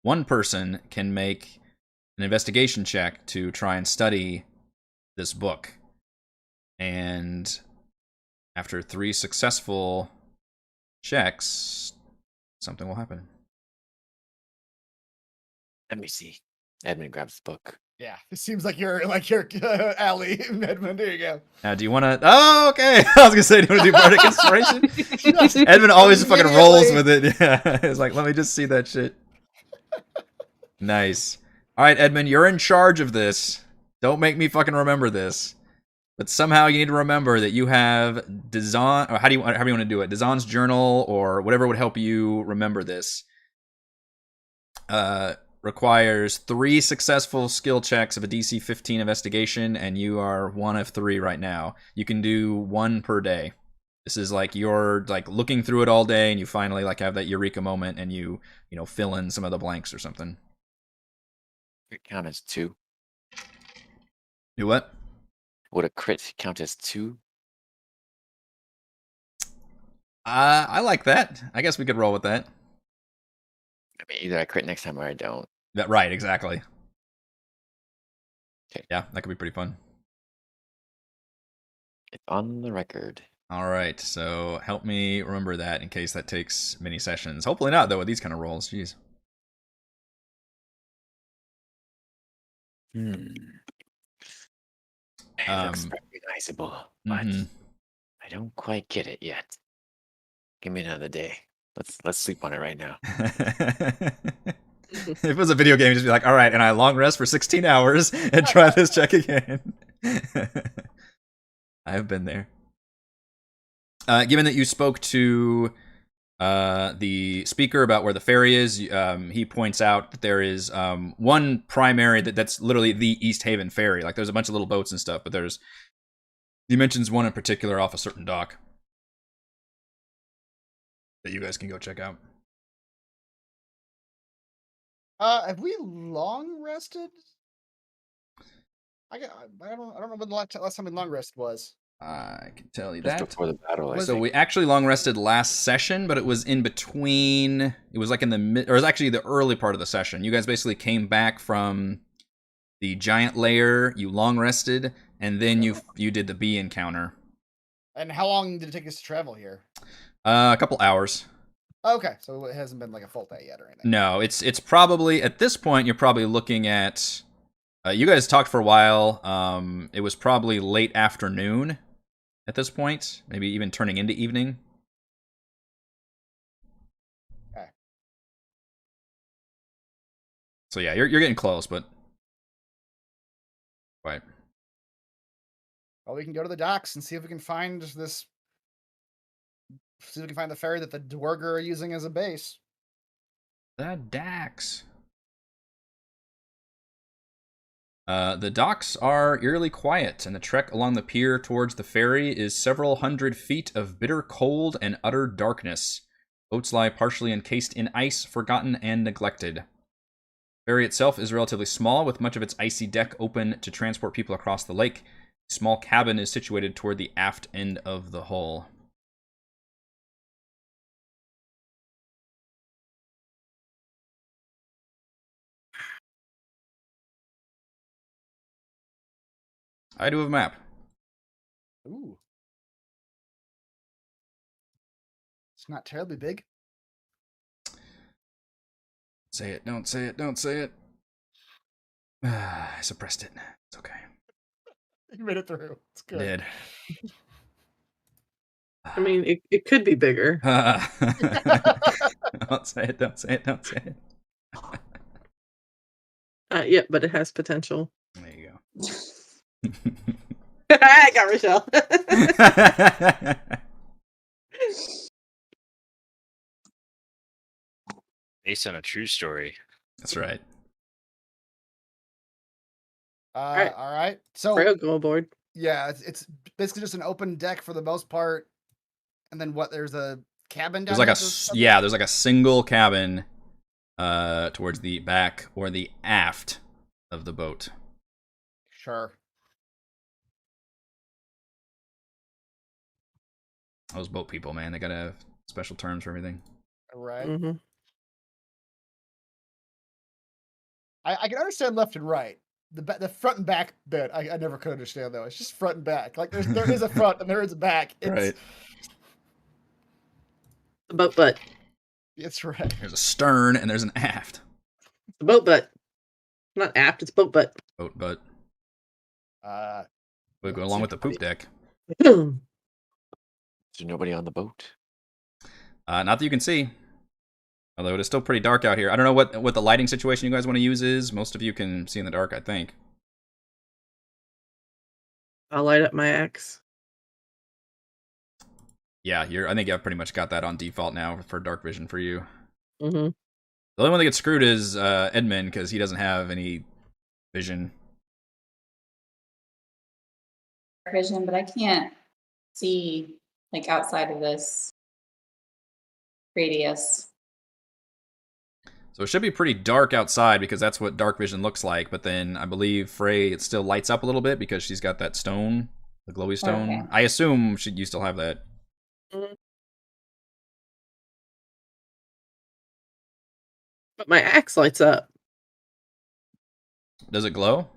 one person can make an investigation check to try and study this book. And after 3 successful checks, something will happen. Let me see. Edmund grabs the book. Yeah, it seems like your alley, Edmund. There you go. Now, do you want to? Oh, okay. I was gonna say, do you want to do bardic inspiration? Edmund always fucking rolls with it. Yeah, it's like, let me just see that shit. Nice. All right, Edmund, you're in charge of this. Don't make me fucking remember this. But somehow you need to remember that you have Dazan, or however you want to do it, Dazan's journal or whatever would help you remember this. Requires 3 successful skill checks of a DC 15 investigation, and you are 1 of 3 right now. You can do 1 per day. This is like you're like looking through it all day, and you finally like have that eureka moment, and you fill in some of the blanks or something. It count as 2. Do what? Would a crit count as 2? I like that. I guess we could roll with that. I mean, either I crit next time or I don't. Right, exactly. Okay. Yeah, that could be pretty fun. It's on the record. All right, so help me remember that in case that takes many sessions. Hopefully not, though, with these kind of rolls. Jeez. It looks recognizable, but I don't quite get it yet. Give me another day. Let's sleep on it right now. If it was a video game, you'd just be like, all right, and I long rest for 16 hours and try this check again. I've been there. Given that you spoke to the speaker about where the ferry is, he points out that there is one primary that's literally the Easthaven ferry. Like, there's a bunch of little boats and stuff, but he mentions one in particular off a certain dock that you guys can go check out. Have we long rested? I don't remember when the last time we long rested was. I can tell you Just that. before the battle. So we actually long rested last session, but it was in between. It was like in the mid, or it was actually the early part of the session. You guys basically came back from the giant lair. You long rested, and then you did the bee encounter. And how long did it take us to travel here? A couple hours. Okay, so it hasn't been like a full day yet or anything. No, it's probably at this point you're probably looking at. You guys talked for a while. It was probably late afternoon at this point, maybe even turning into evening. Okay. So yeah, you're getting close, but right. Well, we can go to the docks and see if we can find this. See if we can find the ferry that the Duergar are using as a base. The docks. The docks are eerily quiet, and the trek along the pier towards the ferry is several hundred feet of bitter cold and utter darkness. Boats lie partially encased in ice, forgotten and neglected. The ferry itself is relatively small, with much of its icy deck open to transport people across the lake. A small cabin is situated toward the aft end of the hull. I do have a map. Ooh. It's not terribly big. Say it, don't say it, don't say it. I suppressed it. It's okay. You made it through. It's good. Did. I mean, it could be bigger. Don't say it, don't say it, don't say it. Yeah, but it has potential. There you go. I got Rochelle. Based on a true story. That's right. All right. So Rail go aboard. yeah, it's basically just an open deck for the most part, and then what? There's a cabin down There's like there a there's like a single cabin towards the back or the aft of the boat. Sure. Those boat people, man, they gotta have special terms for everything. Right. Mm-hmm. I can understand left and right. The front and back bit I never could understand though. It's just front and back. Like there is a front and there is a back. It's, Right. The boat butt. It's right. There's a stern and there's an aft. The boat butt. Not aft, it's boat butt. Boat butt. We go Is along there with the poop nobody- deck. Is there nobody on the boat? Not that you can see. Although it is still pretty dark out here. I don't know what the lighting situation you guys want to use is. Most of you can see in the dark, I think. I'll light up my axe. Yeah, I think I've pretty much got that on default now for dark vision for you. Mm-hmm. The only one that gets screwed is Edmund, because he doesn't have any vision. Vision, but I can't see like outside of this radius. So it should be pretty dark outside because that's what dark vision looks like. But then I believe Frey, it still lights up a little bit because she's got that stone, the glowy stone. Okay. I assume you still have that. But my axe lights up. Does it glow?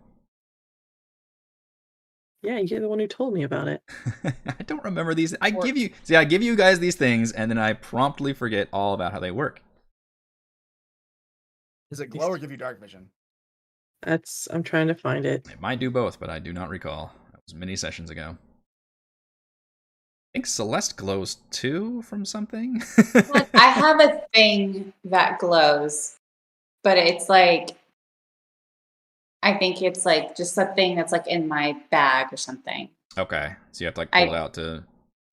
Yeah, you're the one who told me about it. I don't remember these. I give you guys these things, and then I promptly forget all about how they work. Does it glow or give you dark vision? I'm trying to find it. It might do both, but I do not recall. That was many sessions ago. I think Celeste glows too from something. I have a thing that glows, but it's like, I think it's like just a thing that's like in my bag or something. Okay, so you have to like pull it out to.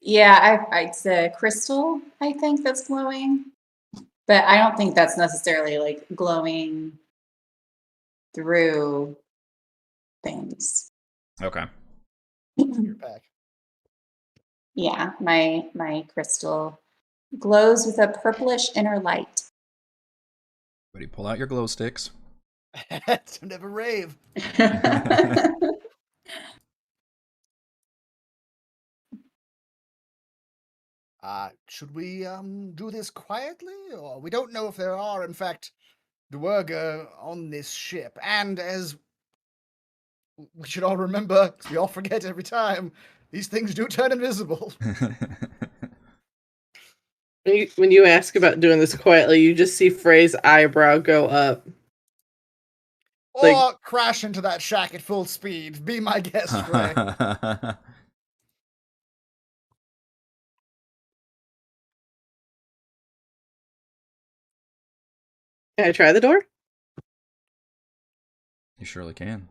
Yeah, it's a crystal, I think, that's glowing, but I don't think that's necessarily like glowing through things. Okay. Your bag. Yeah, my crystal glows with a purplish inner light. Ready, pull out your glow sticks. Don't ever rave. Should we do this quietly, or we don't know if there are, in fact, Duergar on this ship, and as we should all remember, 'cause we all forget every time, these things do turn invisible. When you ask about doing this quietly, you just see Frey's eyebrow go up. Or crash into that shack at full speed. Be my guest, Frey. Can I try the door? You surely can.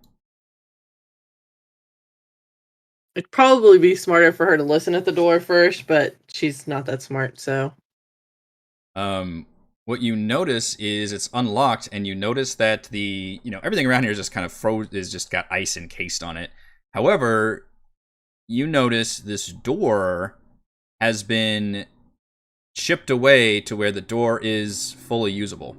It'd probably be smarter for her to listen at the door first, but she's not that smart, so. What you notice is it's unlocked, and you notice that everything around here is just kind of is just got ice encased on it. However, you notice this door has been shipped away to where the door is fully usable.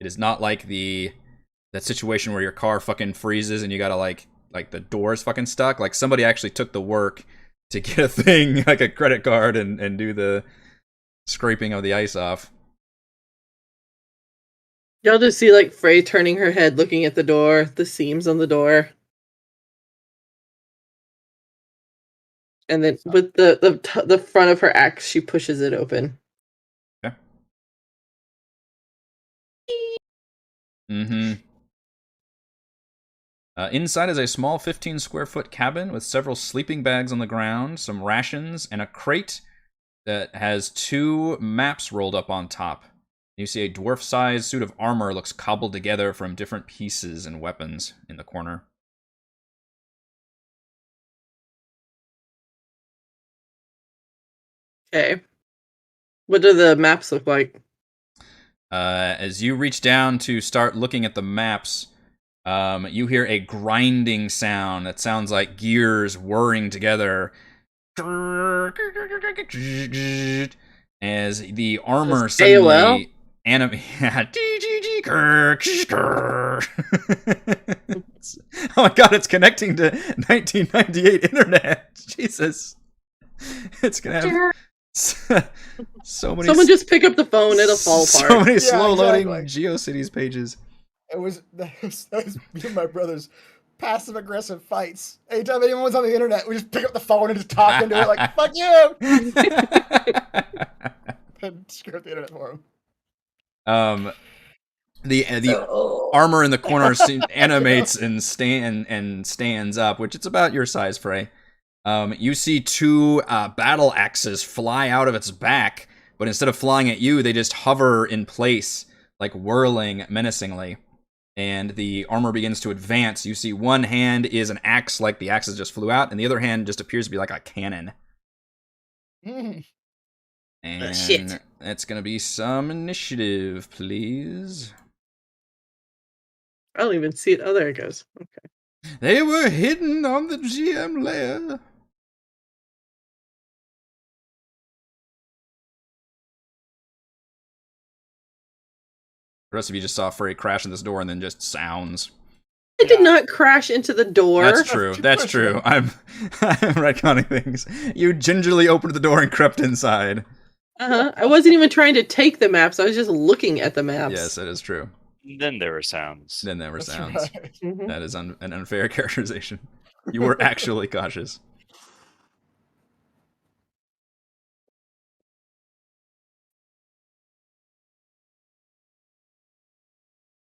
It is not like that situation where your car fucking freezes and you gotta like the door is fucking stuck. Like somebody actually took the work to get a thing like a credit card and do the scraping of the ice off. Y'all just see like Frey turning her head, looking at the door, the seams on the door. And then with the front of her axe, she pushes it open. Okay. Mm-hmm. Inside is a small 15 square foot cabin with several sleeping bags on the ground, some rations, and a crate that has 2 maps rolled up on top. You see a dwarf-sized suit of armor looks cobbled together from different pieces and weapons in the corner. Okay. What do the maps look like? As you reach down to start looking at the maps, you hear a grinding sound that sounds like gears whirring together. As the armor suddenly animates. Oh my god, it's connecting to 1998 internet. Jesus. It's gonna have so many. Someone just pick up the phone, it'll fall apart. So many Yeah, slow loading exactly. GeoCities pages. That was me and my brother's passive aggressive fights. Anytime anyone was on the internet, we just pick up the phone and just talk into it like, fuck you! And screw up the internet for him. The armor in the corner animates and stands up, which it's about your size, Frey. You see 2 battle axes fly out of its back, but instead of flying at you, they just hover in place, like whirling menacingly. And the armor begins to advance. You see one hand is an axe, like the axes just flew out, and the other hand just appears to be like a cannon. Mm. And Shit. that's going to be some initiative, please. I don't even see it. Oh, there it goes. Okay. They were hidden on the GM layer. The rest of you just saw Frey crash in this door and then just sounds. I did not crash into the door. That's true. That's true. I'm retconning things. You gingerly opened the door and crept inside. I wasn't even trying to take the maps. I was just looking at the maps. Yes, that is true. Then there were sounds. Then there were That's sounds. right. Mhm. That is an unfair characterization. You were actually cautious.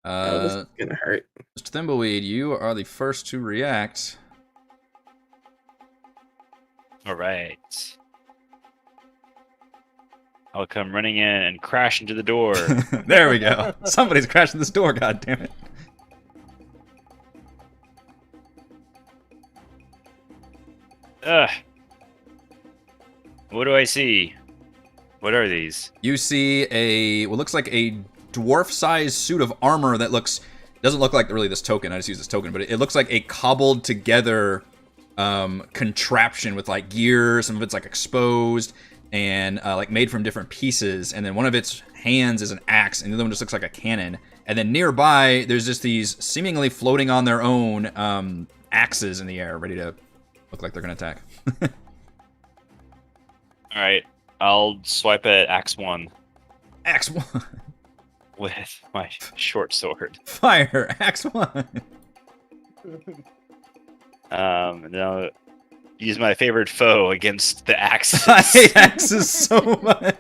Oh, this is gonna hurt. Mr. Thimbleweed, you are the first to react. All right. I'll come running in and crash into the door. There we go. Somebody's crashing this door, god damn it. Ugh. What do I see? What are these? You see what looks like a dwarf-sized suit of armor that doesn't look like really this token. I just use this token, but it looks like a cobbled together contraption with like gear. Some of it's like exposed and like made from different pieces. And then one of its hands is an axe, and the other one just looks like a cannon. And then nearby, there's just these seemingly floating on their own axes in the air, ready to look like they're gonna attack. All right. I'll swipe at Axe 1 Axe 1. with my short sword. Fire. Axe 1. And then I'll use my favorite foe against the axes. I hate axes so much.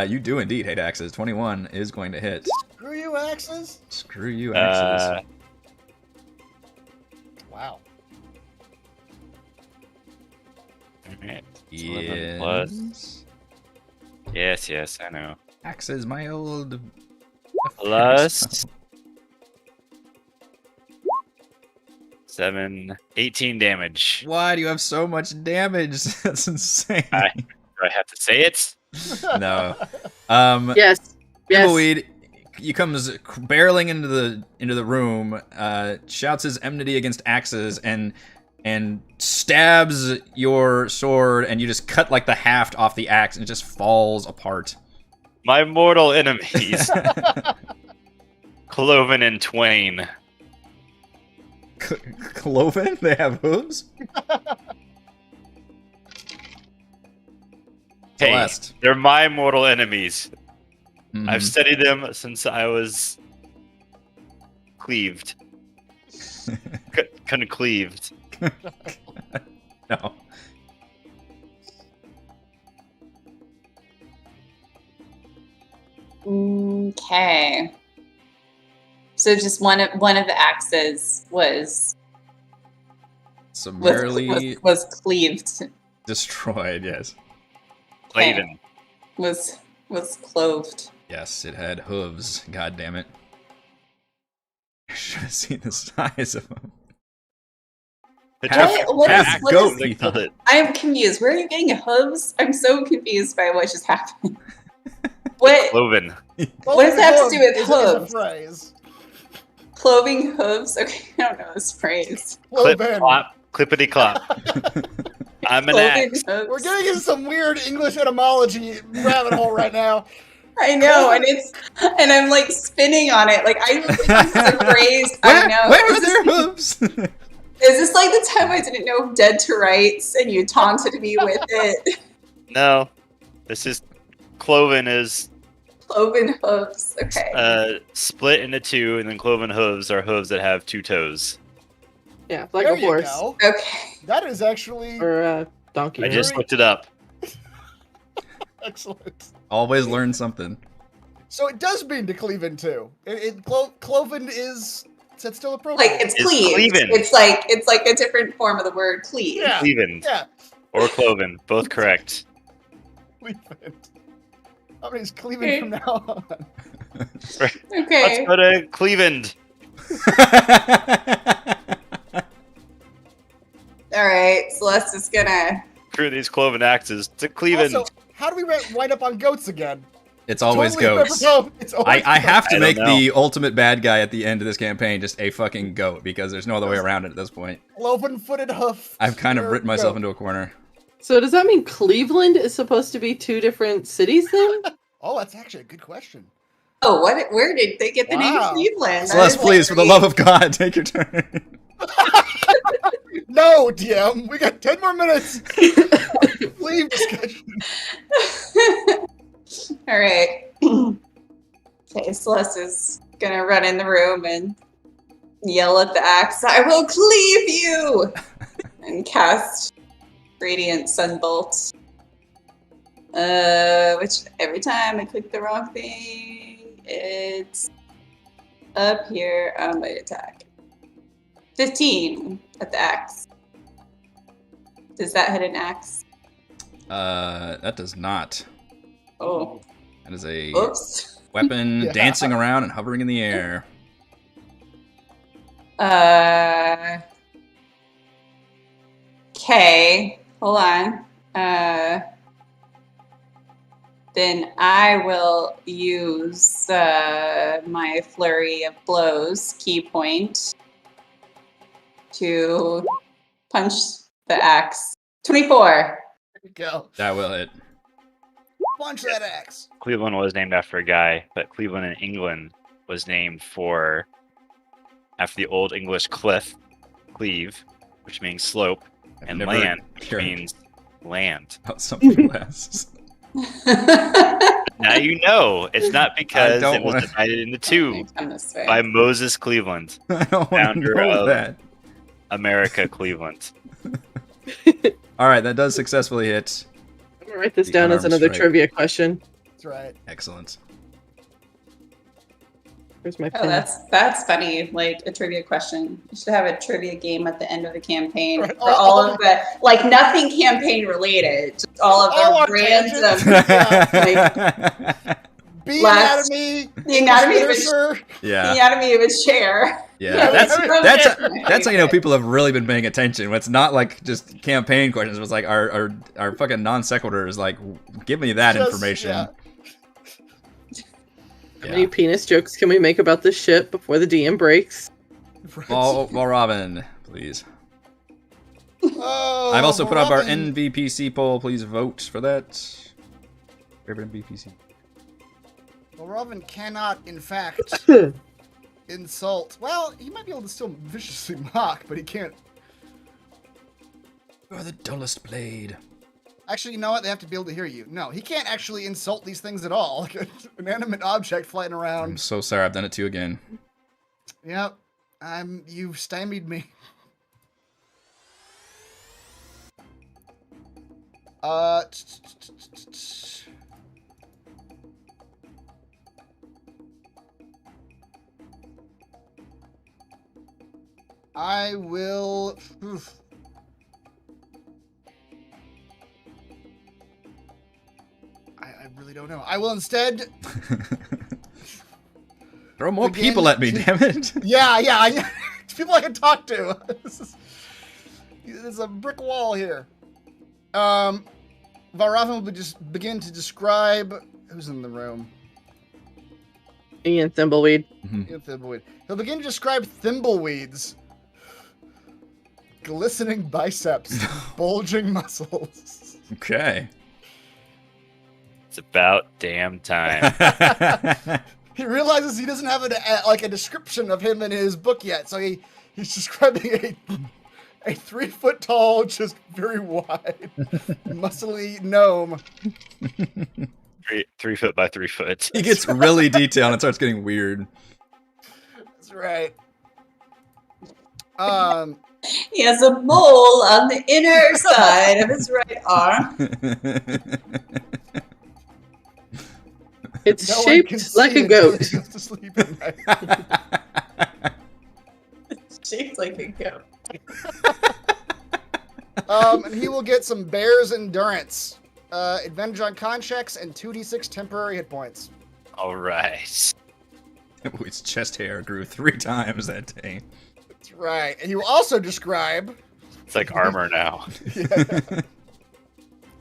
You do indeed hate axes. 21 is going to hit. Screw you, axes. Screw you, axes. Wow. Alright. Yes. Yes, I know. Axes, my old. Plus 7, 18 damage. Why do you have so much damage? That's insane. Do I have to say it? No. Yes. Yes. Thimbleweed, he comes barreling into the room, shouts his enmity against axes, and stabs your sword, and you just cut like the haft off the axe, and it just falls apart. My mortal enemies. Cloven in twain. Cloven? They have hooves? Hey, Celeste. they're my mortal enemies. Mhm. I've studied them since I was cleaved. Concleaved. No. Okay. So just one of the axes was Summarily was cleaved. destroyed, yes. Clavin. Was cloved. Yes, it had hooves. God damn it. I should have seen the size of them. Half goat, They killed it. I'm confused. Where are you getting hooves? I'm so confused by what just happened. What Cloven. What does that have to do with Is a hooves? phrase. Cloving hooves? Okay, I don't know this phrase. Clip, Cloven. clop, clippity clop. I'm an Cloven axe. hooves. We're getting into some weird English etymology rabbit hole right now. I know, and I'm like spinning on it. Like I don't think this is a phrase. I know. Where are their hooves? Is this like the time I didn't know Dead to Rights and you taunted me with it? No. This is cloven is Cloven hooves. Okay. split into two, and then cloven hooves are hooves that have two toes. Yeah, like There a you horse go. Okay. That is actually or a donkey. I just looked it up. excellent. Always learn something. So it does mean to cleave in too. Cloven is that's still appropriate. Like it's It's cleaved. cleaven. It's like a different form of the word cleave. Yeah. Cleven. Yeah. Or Cloven. Both correct. Cleveland. How many's Cleveland from now on? Okay. Let's go to Cleveland. All right. Celeste is gonna. Screw these Cloven axes to Cleveland. Also, how do we wind up on goats again? It's always Totally goats. It's always I have to I make don't know. the ultimate bad guy at the end of this campaign just a fucking goat because there's no other way around it at this point. Cloven-footed hoof. I've kind of written myself goat. into a corner. So does that mean Cleveland is supposed to be two different cities then? Oh, that's actually a good question. Oh, what? Where did they get the name Wow. Cleveland? That Celeste, is please, for the great. love of God, take your turn. No, DM. We got 10 more minutes. Leave discussion. All right. Okay, Celeste is gonna run in the room and yell at the axe, "I will cleave you!" and cast Radiant Sunbolt. Which every time I click the wrong thing, it's up here on my attack. 15 at the axe. Does that hit an axe? That does not. Oh, That is a oops. weapon Yeah. dancing around and hovering in the air. Okay, hold on. Then I will use my flurry of blows key point to punch the axe. 24. There you go. That will hit. Punch that axe. Cleveland was named after a guy, but Cleveland in England was named after the Old English cliff, cleave, which means slope, I've and never land, which cared means land. about something less. Now you know it's not because don't it was wanna- divided into two Come this way. by Moses Cleveland, I don't want to Founder know of- that. America Cleveland. All right, that does successfully hit. I'm gonna write this The down as unarmed another strike. trivia question. That's right. Excellent. Where's my Oh, pen? that's funny. Like a trivia question. You should have a trivia game at the end of the campaign Right. for all of the nothing campaign related, just all of All our the random. Bee Last- anatomy. The anatomy of a Literature. the Yeah, anatomy of a chair. yeah. That's That's that's how you know people have really been paying attention. It's not like just campaign questions. It's like our fucking non sequiturs. Like, give me that Just- information. yeah. How many penis jokes can we make about this shit before the DM breaks? Ball Robin, please. Oh, I've also put up our Robin. NVPC poll. Please vote for that. Favorite NVPC. Well, Robin cannot, in fact, insult. Well, he might be able to still viciously mock, but he can't. You're the dullest blade. Actually, you know what? They have to be able to hear you. No, he can't actually insult these things at all. Like an inanimate object flying I'm around. so sorry. I've done it to you again. Yep. You've stymied me. I will. Oof. I really don't know. I will instead. Throw more Again, people at me, damn it. Yeah. People I can talk to. There's a brick wall here. Valravin will just begin to describe who's in the room. Ian Thimbleweed. Ian Thimbleweed. He'll begin to describe Thimbleweed's glistening biceps, bulging muscles. Okay. It's about damn time. He realizes he doesn't have a description of him in his book yet, so he's describing a 3 foot tall, just very wide, muscly gnome. 3 foot by 3 foot. He gets really detailed and it starts getting weird. That's right. He has a mole on the inner side of his right arm. It's No one can shaped like see a until goat. he goes to sleep at night. Shaped like a goat. And he will get some bear's endurance, advantage on con checks, and 2d6 temporary hit points. All right. His chest hair grew 3 times that day. That's right. And he will also describe. It's like armor now. Yeah.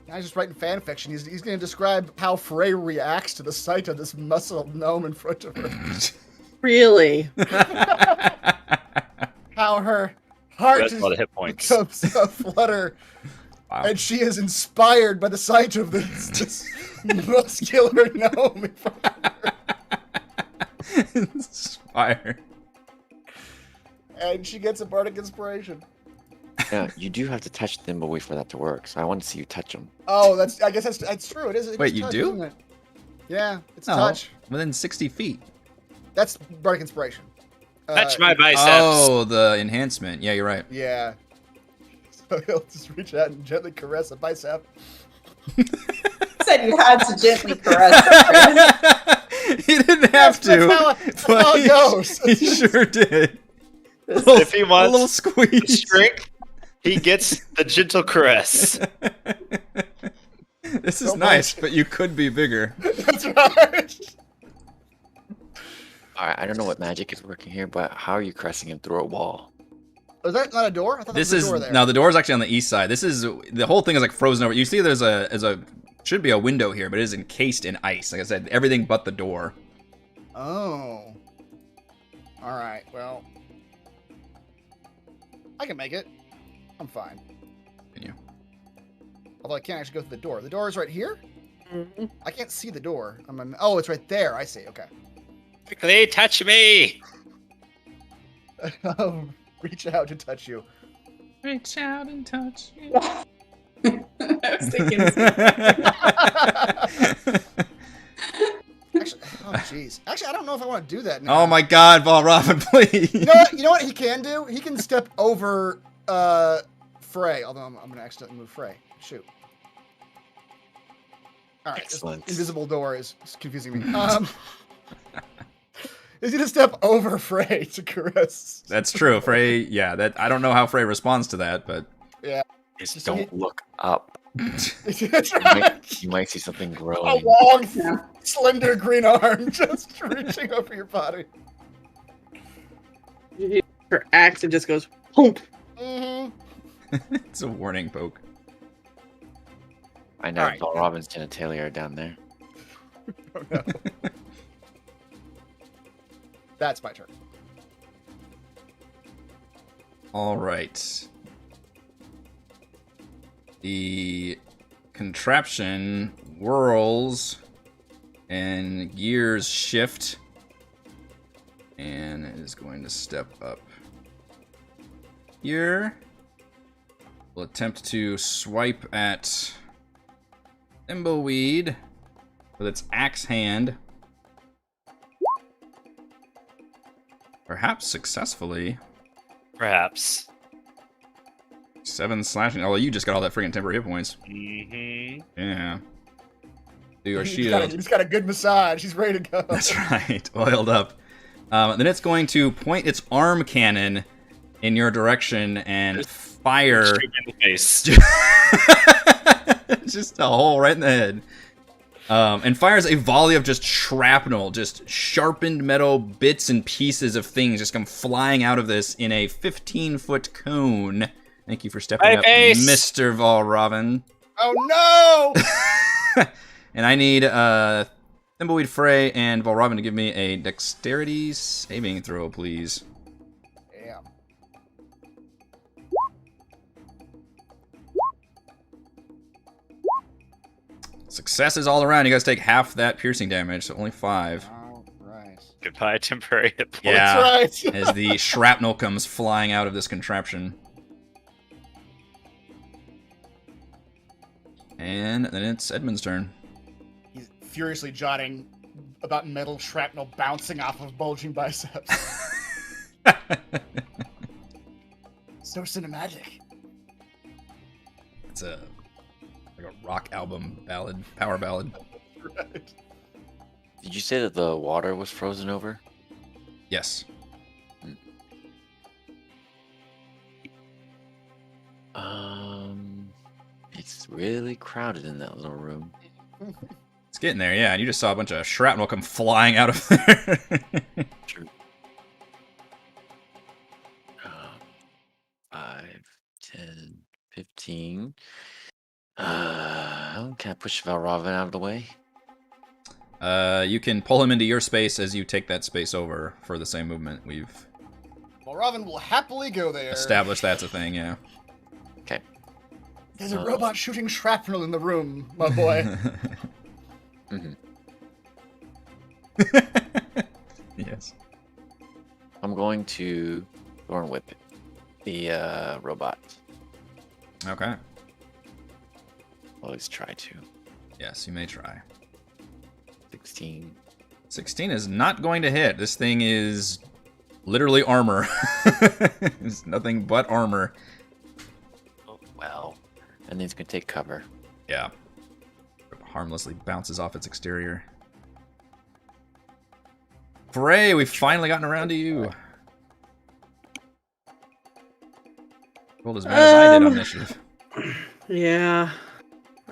Now he's just writing fan fiction. He's going to describe how Frey reacts to the sight of this muscled gnome in front of her. Really? How her heart That's a lot of hit points. becomes a flutter. Wow. And she is inspired by the sight of this muscular gnome in front of her. Inspired. And she gets a bardic inspiration. Yeah, you do have to touch Thimbleweed for that to work, so I want to see you touch him. Oh, I guess that's true. It is. It Wait, is you touch, do? isn't it? Yeah, it's No, touch. within 60 feet. That's bardic inspiration. Touch my biceps. Oh, the enhancement. Yeah, you're right. Yeah. So he'll just reach out and gently caress a bicep. Said you had to gently caress it. He didn't have to. That's how it goes. He sure did. If he A wants little the squeeze. strength, he gets the gentle caress. This is So nice, much. but you could be bigger. That's right. Alright, I don't know what magic is working here, but how are you caressing him through a wall? Was that not a door? I thought This there was is a door there. no, the door is actually on the east side. This is the whole thing is like frozen over. You see, there's a should be a window here, but it is encased in ice. Like I said, everything but the door. Oh. All right. Well, I can make it. I'm fine. Can you? Although I can't actually go through the door. The door is right here. Mhm. I can't see the door. Oh, it's right there. I see. Okay. Quickly, touch me. I'll reach out to touch you. Reach out and touch me. I was thinking. Actually, oh jeez. Actually, I don't know if I want to do that now. Oh my God, Valravn, please. You know what he can do? He can step over Frey. Although I'm going to accidentally move Frey. Shoot. All right. This Excellent. invisible door is confusing me. Is he to step over Frey to caress? That's true. Frey, yeah, that I don't know how Frey responds to that, but Just So don't look up. That's You right. might, you might see something A growing. long, Yeah. slender green arm just reaching over your body. Her axe and just goes, hump. Mm-hmm. it's a warning poke. I know, Alright. Valravn's genitalia are down there. Oh, no. That's my turn. All right. The contraption whirls and gears shift and it is going to step up here. We'll attempt to swipe at Thimbleweed with its axe hand. Perhaps successfully. Perhaps. 7 slashing. Oh, you just got all that freaking temporary hit points. Mm-hmm. Yeah. Do your He's got, shield. he's got a good massage. He's ready to go. That's right. Oiled up. Then it's going to point its arm cannon in your direction and fire. Shoot in the face. Just a hole right in the head. And fires a volley of just shrapnel, just sharpened metal bits and pieces of things just come flying out of this in a 15-foot cone. Thank you for stepping My up, face! Mr. Valravn. Oh no! And I need Thimbleweed, Frey, and Valravn to give me a dexterity saving throw, please. Damn. Successes all around. You guys take half that piercing damage, so only 5. All right. Goodbye, temporary hit points. Yeah. That's right. As the shrapnel comes flying out of this contraption. And then it's Edmund's turn. He's furiously jotting about metal shrapnel bouncing off of bulging biceps. So cinematic. It's like a rock album ballad, power ballad. Right. Did you say that the water was frozen over? Yes. really crowded in that little room. It's getting there, yeah. And you just saw a bunch of shrapnel come flying out of there. True. 5, 10, 15. Can I push Valravn out of the way? You can pull him into your space as you take that space over for the same movement. We've Well, Robin will happily go there. established that's a thing, yeah. Okay. There's a robot shooting shrapnel in the room, my boy. Mm-hmm. Yes. I'm going to Thorn Whip the robot. Okay. Always try to. Yes, you may try. 16. 16 is not going to hit. This thing is literally armor. It's nothing but armor. Oh, well. And then it's going to take cover. Yeah. Harmlessly bounces off its exterior. Frey, we've finally gotten around to you. Rolled as bad as I did on initiative. Yeah.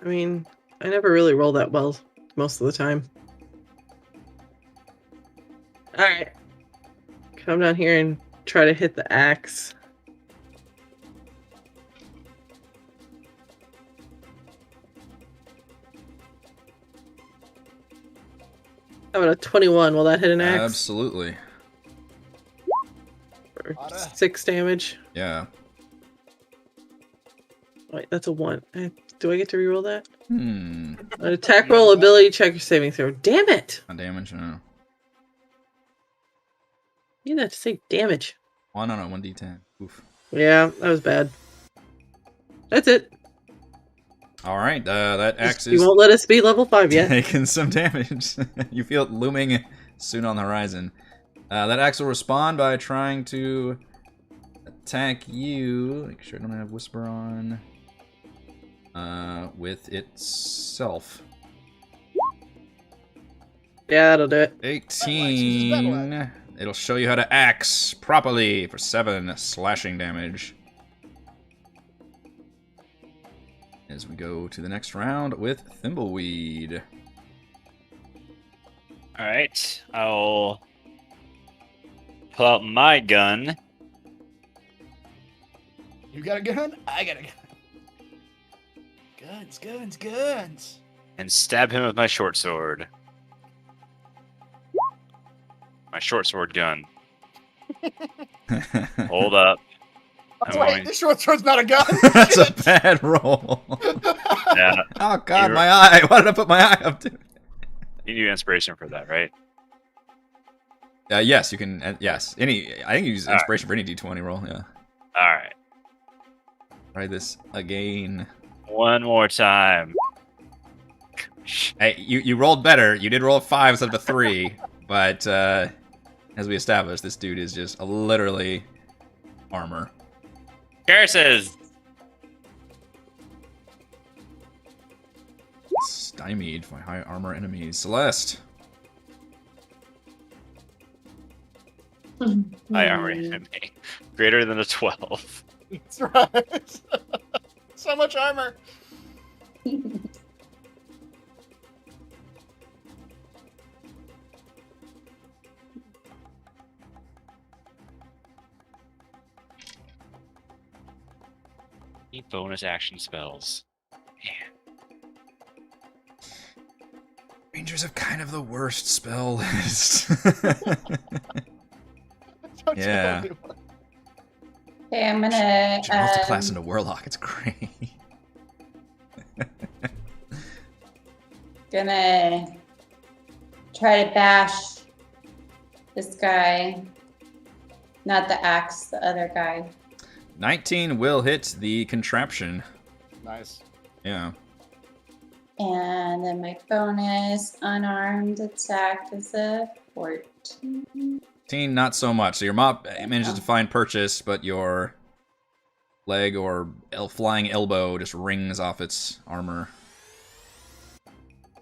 I mean, I never really roll that well most of the time. Alright. Come down here and try to hit the axe. How about a 21? Will that hit an axe? Absolutely. For Oughta. 6 damage. Yeah. Wait, that's a 1. Do I get to reroll that? Hmm. An attack roll, ability check, or saving throw. Damn it! On damage? No. You didn't have to say damage. Oh, no, 1d10. Oof. Yeah, that was bad. That's it. Alright, that axe You is won't let us be level 5 yet. taking some damage. You feel it looming soon on the horizon. That axe will respond by trying to attack you. Make sure I don't have Whisper on. With itself. Yeah, that'll do it. 18. It'll show you how to axe properly for 7 slashing damage. As we go to the next round with Thimbleweed. Alright, I'll pull out my gun. You got a gun? I got a gun. Guns, guns, guns. And stab him with my short sword. My short sword gun. Hold up. That's I'm why going- this short sword's not a gun. That's a Shit. bad roll. Yeah, Oh god, You're- my eye. Why did I put my eye up to? you need inspiration for that, right? Yes, you can. Yes, I think you use Alright. inspiration for any d20 roll. Yeah. Alright. Try this again. One more time. Hey, you rolled better. You did roll a 5 instead of a 3, but as we established, this dude is just literally armor. Curses! Stymied by high armor enemies. Celeste. High armor enemy. Greater than a 12. That's right. So much armor. Need bonus action spells. Man. Rangers have kind of the worst spell list. Don't Yeah. tell me what- Okay, I'm gonna Multi-class into Warlock. It's great. gonna try to bash this guy. Not the axe, the other guy. 19 will hit the contraption. Nice. Yeah. And then my bonus unarmed attack is a 14. 18, not so much. So your mop manages to find purchase, but your leg or flying elbow just rings off its armor.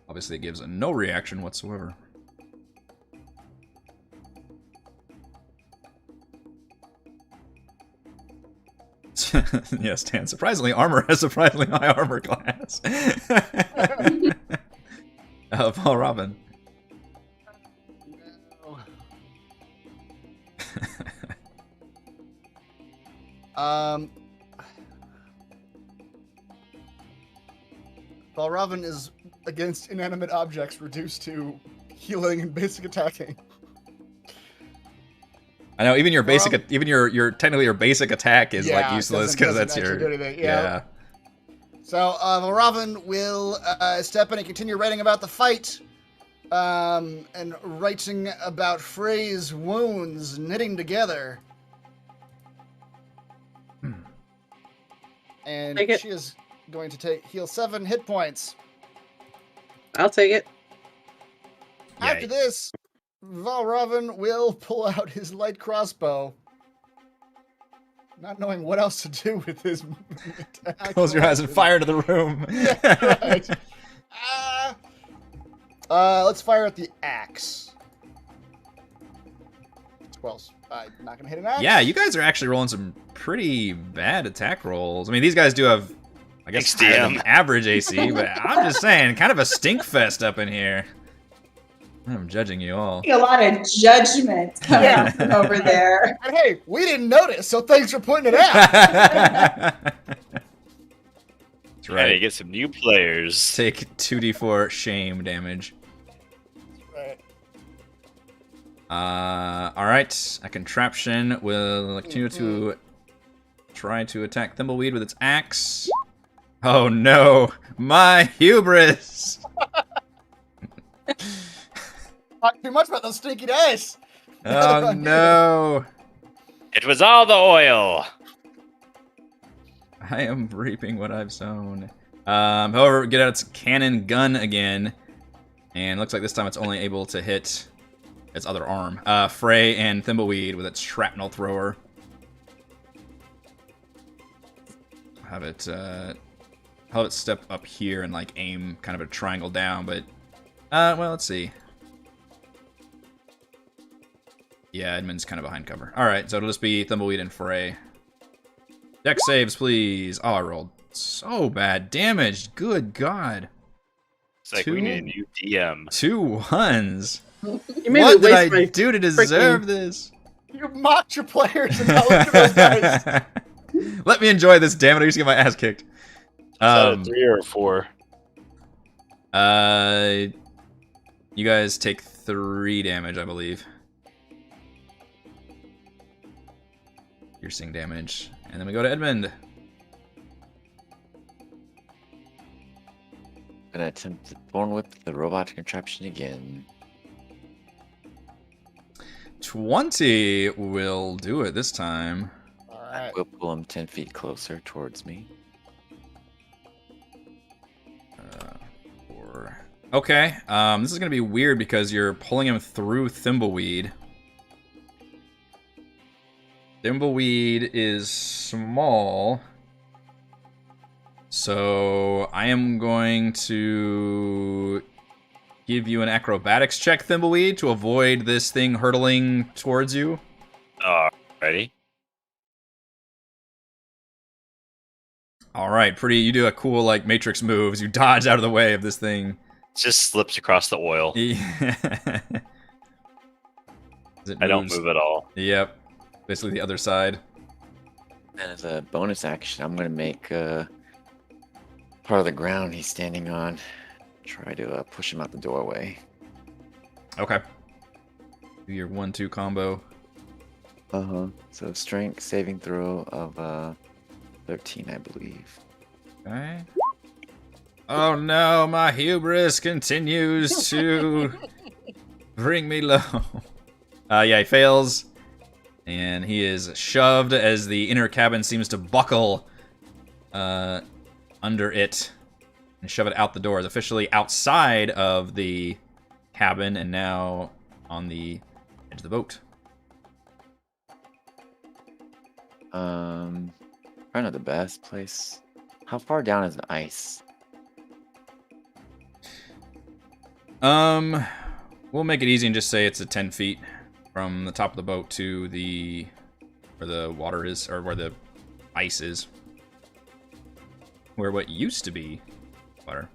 Obviously, it gives no reaction whatsoever. Yes, Dan. Surprisingly, armor has surprisingly high armor class. Paul Robin. Balravin is against inanimate objects reduced to healing and basic attacking. I know even your basic, even your technically your basic attack is like useless because that's your do anything. Yeah. So Balravin will step in and continue writing about the fight, and writing about Frey's wounds knitting together. And she is going to heal 7 hit points. I'll take it. After this, Valravn will pull out his light crossbow, not knowing what else to do with his attack. Close your eyes and fire into the room. Yeah, right. Let's fire at the axe. 12. Not gonna hit an axe. Yeah, you guys are actually rolling some pretty bad attack rolls. I mean, these guys do have, I guess, higher than average AC, but I'm just saying, kind of a stink fest up in here. I'm judging you all. A lot of judgment coming from over there. And hey, we didn't notice, so thanks for pointing it out. That's right. You get some new players. Take 2d4 shame damage. Right. Alright. A contraption will continue to try to attack Thimbleweed with its axe. Oh no! My hubris! Talk too much about those stinky dice. Oh no! It was all the oil. I am reaping what I've sown. However, get out its cannon gun again. And looks like this time it's only able to hit its other arm. Frey and Thimbleweed with its shrapnel thrower. Have it step up here and like aim kind of a triangle down, but well, let's see. Yeah, Edmund's kind of behind cover. Alright, so it'll just be Thimbleweed and Frey. Dex saves, please. Oh, I rolled so bad damage. Good God. It's like we need a new DM. 2 1s. What did I do to deserve this? You mocked your players and now look at those dice. Let me enjoy this, damn it. I used to get my ass kicked. Is that a 3 or a 4? You guys take 3 damage, I believe. Piercing damage. And then we go to Edmund. Gonna attempt to Thorn Whip the robot contraption again. 20 will do it this time. Alright. We'll pull him 10 feet closer towards me. 4. Okay. This is gonna be weird because you're pulling him through Thimbleweed. Thimbleweed is small. So I am going to give you an acrobatics check, Thimbleweed, to avoid this thing hurtling towards you. Ready? All right, you do a cool like Matrix moves. You dodge out of the way of this thing. It just slips across the oil. Yeah. I don't move at all. Yep. Basically the other side. And as a bonus action, I'm gonna make part of the ground he's standing on. Try to push him out the doorway. Okay. Do your 1-2 combo. So strength saving throw of 13, I believe. Okay. Oh no, my hubris continues to bring me low. Yeah, he fails. And he is shoved as the inner cabin seems to buckle under it and shove it out the door. It's officially outside of the cabin and now on the edge of the boat. Probably not the best place. How far down is the ice? We'll make it easy and just say it's a 10 feet from the top of the boat to where the water is, or where the ice is. Where what used to be water.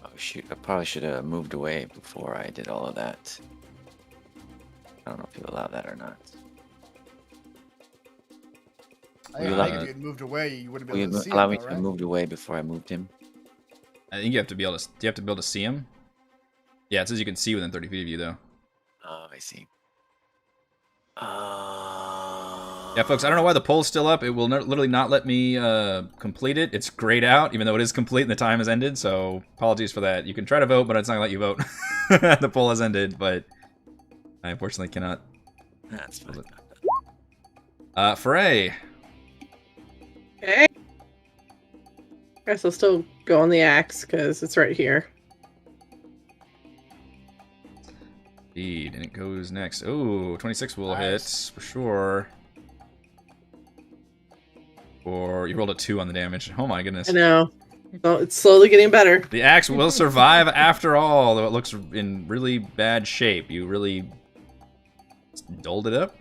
Oh shoot! I probably should have moved away before I did all of that. I don't know if you allow that or not. I Will you think allow- if you had moved away, you wouldn't be Will able to you see allow him, me though, to right? have moved away before I moved him? I think you have to be able to. Do you have to be able to see him? Yeah, it says you can see within 30 feet of you, though. Oh, I see. Yeah, folks, I don't know why the poll's still up. It will literally not let me complete it. It's grayed out, even though it is complete and the time has ended, so apologies for that. You can try to vote, but it's not going to let you vote. The poll has ended, but I unfortunately cannot. That's fine. Foray. Okay. Guess I'll still go on the axe because it's right here. Indeed, and it goes next. Oh, 26 will Nice. hit, for sure. Or you rolled a 2 on the damage. Oh my goodness. I know. Well, it's slowly getting better. The axe will survive after all, though it looks in really bad shape. You really doled it up?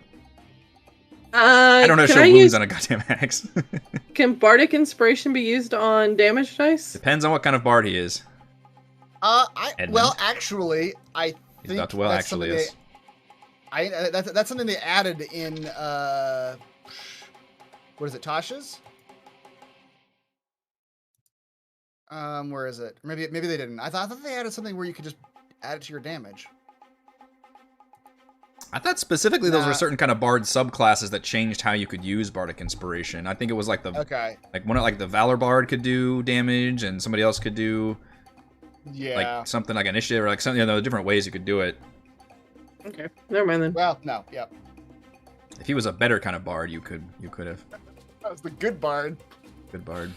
I don't know, show wounds on a goddamn axe. Can Bardic Inspiration be used on damage dice? Depends on what kind of bard he is. Well, actually, I He's think about to well, that's actually, something that's something they added in what is it, Tasha's? Where is it? Maybe they didn't. I thought they added something where you could just add it to your damage. I thought specifically those were Nah. certain kind of bard subclasses that changed how you could use bardic inspiration. I think it was like the Okay. like the valor bard could do damage, and somebody else could do Yeah. like something like initiative, or like something. You know, different ways you could do it. Okay, never mind then. Well, no. Yep. If he was a better kind of bard, you could have. That was the good bard. Good bard.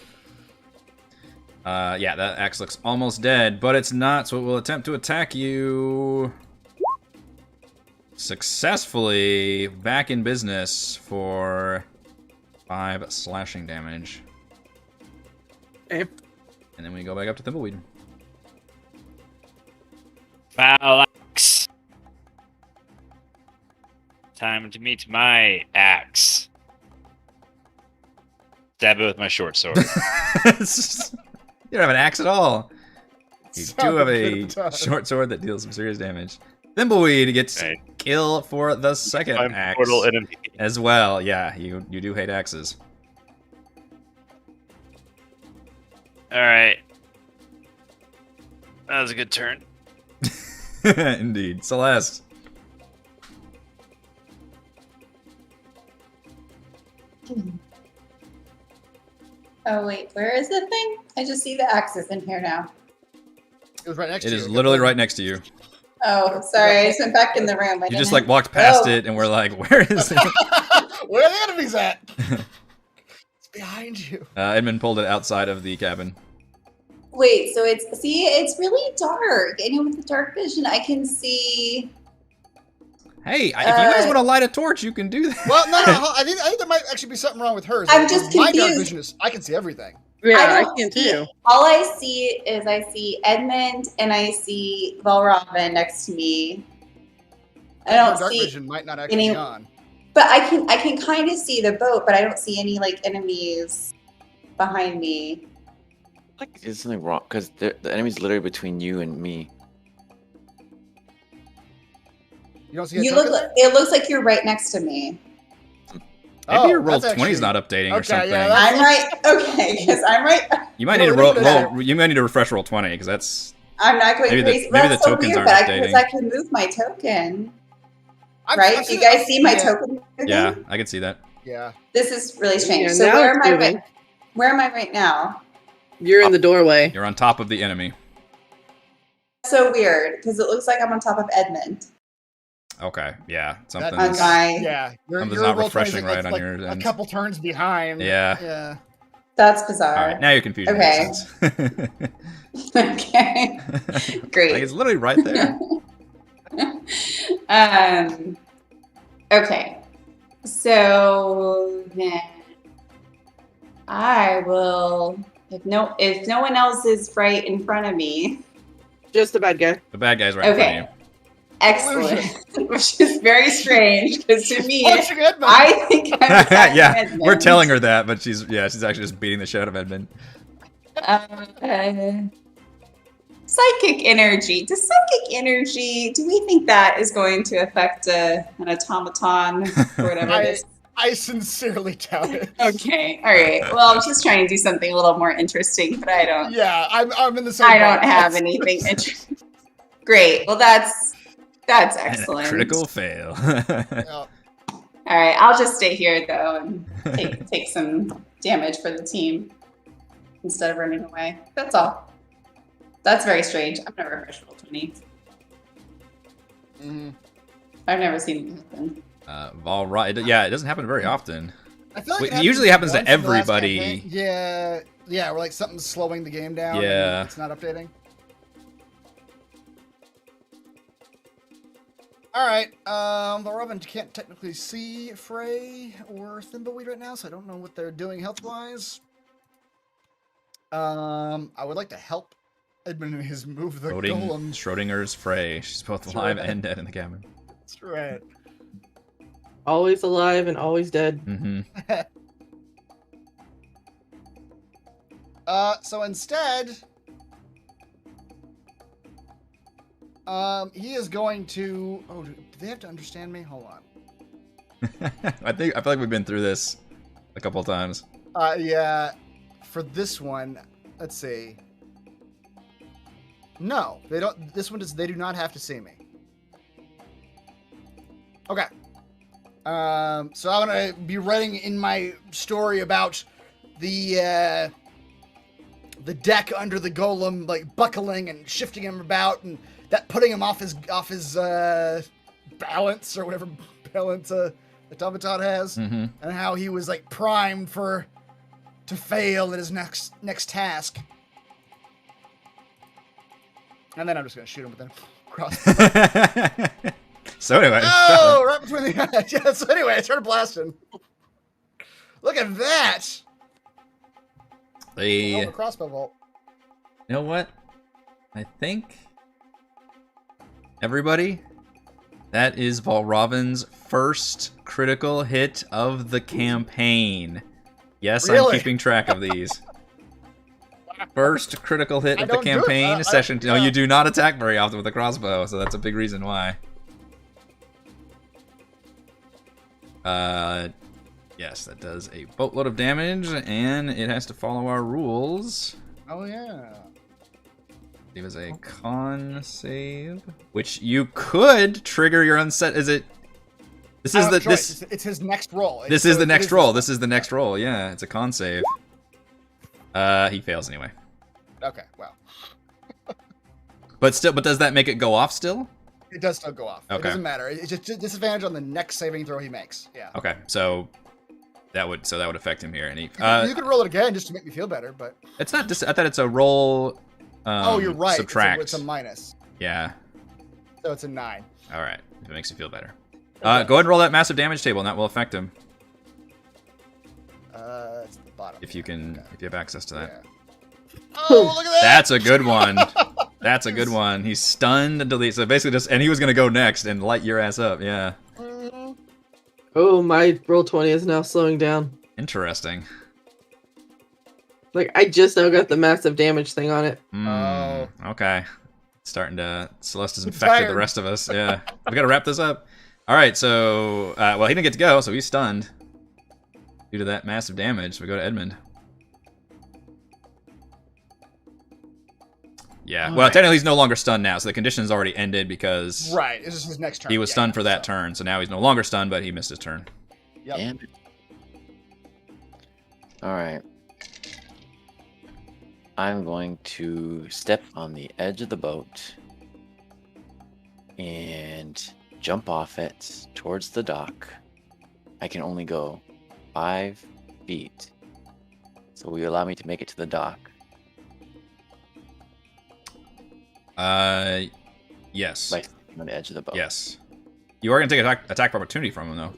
Yeah, that axe looks almost dead, but it's not, so it will attempt to attack you. Successfully back in business for 5 slashing damage. Okay. And then we go back up to Thimbleweed. Foul axe. Time to meet my axe. Stab it with my short sword. You don't have an axe at all. You do Sounded have good a at the time. short sword that deals some serious damage. Thimbleweed gets Right. kill for the second I'm axe mortal enemy. as well. Yeah, you do hate axes. All right. That was a good turn. Indeed. Celeste. Oh wait, where is the thing? I just see the axes in here now. It was right next It to you. is literally right next to you. Oh, sorry, I just went back in the room. You just like walked past it and we're like, where is it? Where are the enemies at? It's behind you. Edmund pulled it outside of the cabin. Wait, so it's really dark, and with the dark vision, I can see. Hey, if you guys want to light a torch, you can do that. Well, no, I think there might actually be something wrong with hers. I'm just My dark confused. vision is I can see everything. Yeah, I don't can see- too. All I see is I see Edmund and I see Valravn next to me. I Your don't dark see vision might not actually any- be on. But I can kind of see the boat, but I don't see any like enemies behind me. Like, there's something wrong because the enemy's literally between you and me. You don't see a You token look. there? It looks like you're right next to me. Maybe your that's roll 20 is actually- not updating or Okay, something. yeah, that's- I'm right. Okay, because I'm right. You might No, need to leave it at roll. You might need to refresh roll 20 because that's. I'm not going Maybe the- crazy. maybe That's the so tokens weird, aren't but because updating. I can move my token. I'm Right? Do you guys see my token? moving? Yeah, I can see that. Yeah. This is really strange. Yeah, So now where it's am I? moving. Where am I right now? You're in the doorway. You're on top of the enemy. So weird because it looks like I'm on top of Edmund. Okay, yeah, That- something's. On my. Yeah. Something's not roll 20 is refreshing right on your a end. couple turns behind. Yeah. Yeah. That's bizarre. All right, now your confusion Okay. makes sense. Okay. Great. Like, it's literally right there. Okay. So then I will if no one else is right in front of me. Just the bad guy. The bad guy's right in front Okay. of you. Excellent. Which is very strange because to me, Punching Edmund. I think I'm attacking Yeah, Edmund. we're telling her that, but she's actually just beating the shit out of Edmund. Psychic energy. Does psychic energy, do we think that is going to affect an automaton or whatever it is? I sincerely doubt it. Okay, all right. Well, I'm just trying to do something a little more interesting, but I don't. Yeah, I'm in the same. I don't boat. have anything interesting. Great. Well, that's And a excellent. critical fail. Yeah. All right, I'll just stay here though and take some damage for the team instead of running away. That's all. That's very strange. I've never refreshed Roll20. Mhm. I've never seen it happen. Yeah, it doesn't happen very often. I feel like It happened usually happens to once in the last everybody. campaign. Yeah, or like something's slowing the game down. Yeah. And it's not updating. All right. The Robin can't technically see Frey or Thimbleweed right now, so I don't know what they're doing health-wise. I would like to help Edmund in his move the Voting golem. Schrodinger's Frey. She's both That's alive right. and dead in the cabin. That's right. Always alive and always dead. Mm-hmm. So instead, he is going to. Oh, do they have to understand me? Hold on. I feel like we've been through this a couple of times. Yeah. For this one, let's see. No, they don't. This one does. They do not have to see me. Okay. So I'm gonna be writing in my story about the deck under the golem, like buckling and shifting him about, and that putting him off his balance or whatever balance the automaton has, Mm-hmm. and how he was like primed to fail at his next task. And then I'm just gonna shoot him with a crossbow. So anyway. Oh, right between the eyes. Yeah, so anyway, I started blasting. Look at that! They, The crossbow bolt. you know what? I think everybody, that is Valravan's first critical hit of the campaign. Yes, Really? I'm keeping track of these. First critical hit I of the don't do it. campaign session. No, yeah. you do not attack very often with a crossbow, so that's a big reason why. Yes, that does a boatload of damage, and it has to follow our rules. Oh yeah. It was a con save, which you could trigger your unset. Is it? This I is don't the have a choice. this. It's his next roll. This So is the it next roll. This is the next roll. Yeah, it's a con save. He fails anyway. Okay, well, But does that make it go off still? it does still go off. It Okay. doesn't matter. It's just disadvantage on the next saving throw he makes. Yeah. Okay, so that would affect him here, and he. You could roll it again just to make me feel better, but It's not. I thought it's a roll. oh, you're right. Subtract. It's a minus, Yeah. so it's a 9. All right. If it makes you feel better. Go ahead and roll that massive damage table, and that will affect him It's the bottom. if you can, if you have access to that. Yeah. Oh, look at that! That's a good one. That's a good one. He's stunned and delete. So basically, and he was gonna go next and light your ass up. Yeah. Mhm. Oh, my Roll20 is now slowing down. Interesting. Like, I just now got the massive damage thing on it. Okay. Starting to. Celeste has I'm infected the tired. rest of us. Yeah. We gotta wrap this up. All right. So, well, he didn't get to go, so he's stunned due to that massive damage. So we go to Edmund. Yeah. Well, technically he's no longer stunned now, so the condition has already ended because Right. This is his next turn. he was Yeah, stunned for that so- turn. So now he's no longer stunned, but he missed his turn. Yep. Damn it. Alright. I'm going to step on the edge of the boat and jump off it towards the dock. I can only go 5 feet. So will you allow me to make it to the dock? Yes. By stepping on the edge of the boat. Yes. You are going to take attack of opportunity from him, though.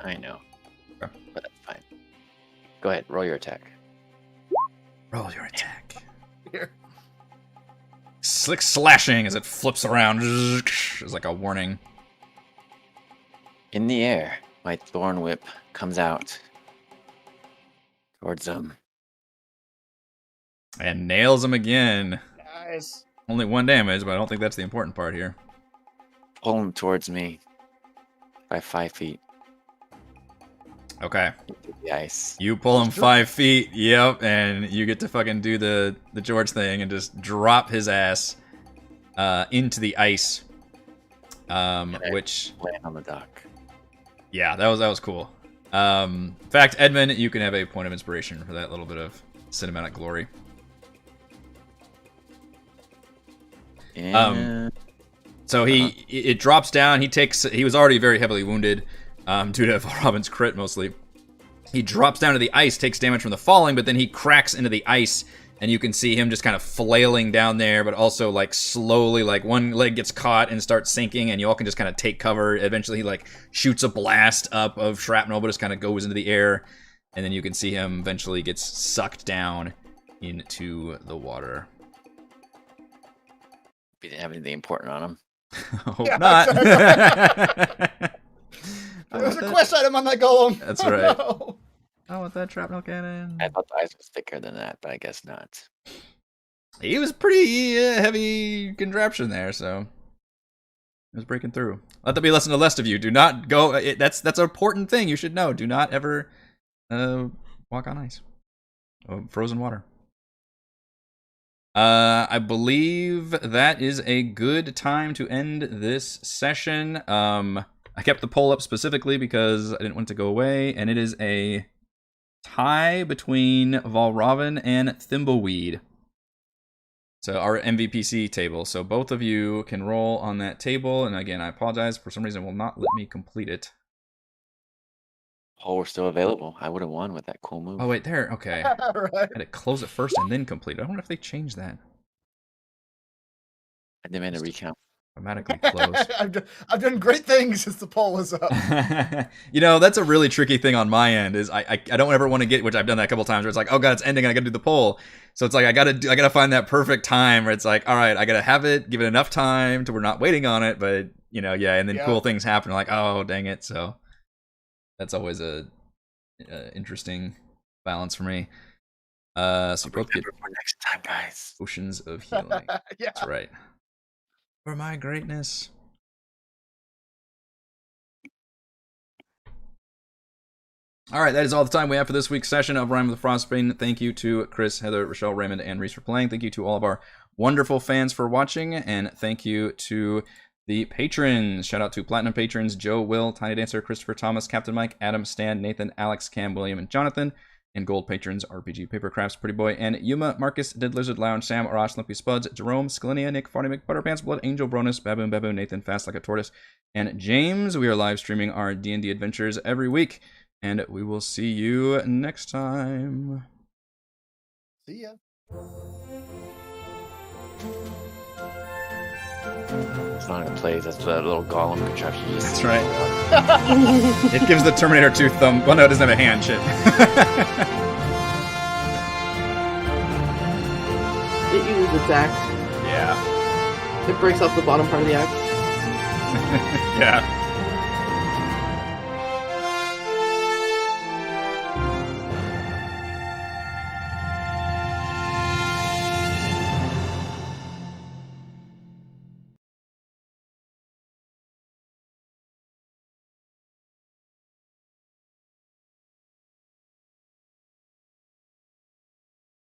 I know. Okay. But that's fine. Go ahead, roll your attack. Roll your attack. Here. slick slashing as it flips around. It's like a warning. In the air, my thorn whip comes out towards them. And nails him again. Nice. Only 1 damage, but I don't think that's the important part here. Pull him towards me by 5 feet Okay. into the ice. You pull him 5 feet, yep, and you get to fucking do the George thing and just drop his ass into the ice. Which, Land on the dock. yeah, that was cool. In fact, Edmund, you can have a point of inspiration for that little bit of cinematic glory. And So it drops down. He was already very heavily wounded due to Robin's crit mostly. He drops down to the ice, takes damage from the falling, but then he cracks into the ice, and you can see him just kind of flailing down there, but also like slowly, like one leg gets caught and starts sinking, and you all can just kind of take cover. Eventually he like shoots a blast up of shrapnel, but just kind of goes into the air, and then you can see him eventually gets sucked down into the water. he didn't have anything important on him. Hope Yeah, not. There was a quest item on that golem. That's Oh, right. no. I want that shrapnel cannon. I thought the ice was thicker than that, but I guess not. He was pretty heavy contraption there, so he was breaking through. Let that be a lesson to the rest of you. Do not go. That's an important thing you should know. Do not ever walk on ice, frozen water. I believe that is a good time to end this session. I kept the poll up specifically because I didn't want it to go away, and it is a tie between Valravn and Thimbleweed. So our MVPC table. So both of you can roll on that table, and again, I apologize. For some reason, it will not let me complete it. All were still available. I would have won with that cool move. Oh wait, there. Okay, I Right. had to close it first and then complete it. I wonder if they changed that. I demand a recount. Automatically closed. I've done great things since the poll was up. You know, that's a really tricky thing on my end. Is I don't ever want to get, which I've done that a couple times, where it's like, oh god, it's ending, and I got to do the poll. So it's like I gotta find that perfect time where it's like, all right, I gotta have it, give it enough time to we're not waiting on it, but you know, yeah, and then Yeah. cool things happen. Like, oh dang it. So that's always a interesting balance for me. So you both get Remember for next time, guys. potions of healing. Yeah. That's right. For my greatness. All right, that is all the time we have for this week's session of Rime of the Frostmaiden. Thank you to Chris, Heather, Rochelle, Raymond, and Reese for playing. Thank you to all of our wonderful fans for watching, and thank you to the patrons. Shout out to Platinum patrons Joe, Will, Tiny Dancer, Christopher, Thomas, Captain Mike, Adam, Stan, Nathan, Alex, Cam, William, and Jonathan. And gold patrons RPG Papercrafts, Pretty Boy, and Yuma, Marcus, Dead Lizard, Lounge, Sam, Arash, Lumpy Spuds, Jerome, Scalinia, Nick, Farty McButterpants, Blood, Angel, Bronus, Baboon, Nathan, Fast Like a Tortoise, and James. We are live streaming our D&D adventures every week, and we will see you next time. See ya. Song that plays, that's that little golem contraption. That's right. It gives the Terminator 2 thumb. Well, no, it doesn't have a hand. Shit. It uses its axe. Yeah. It breaks off the bottom part of the axe. Yeah.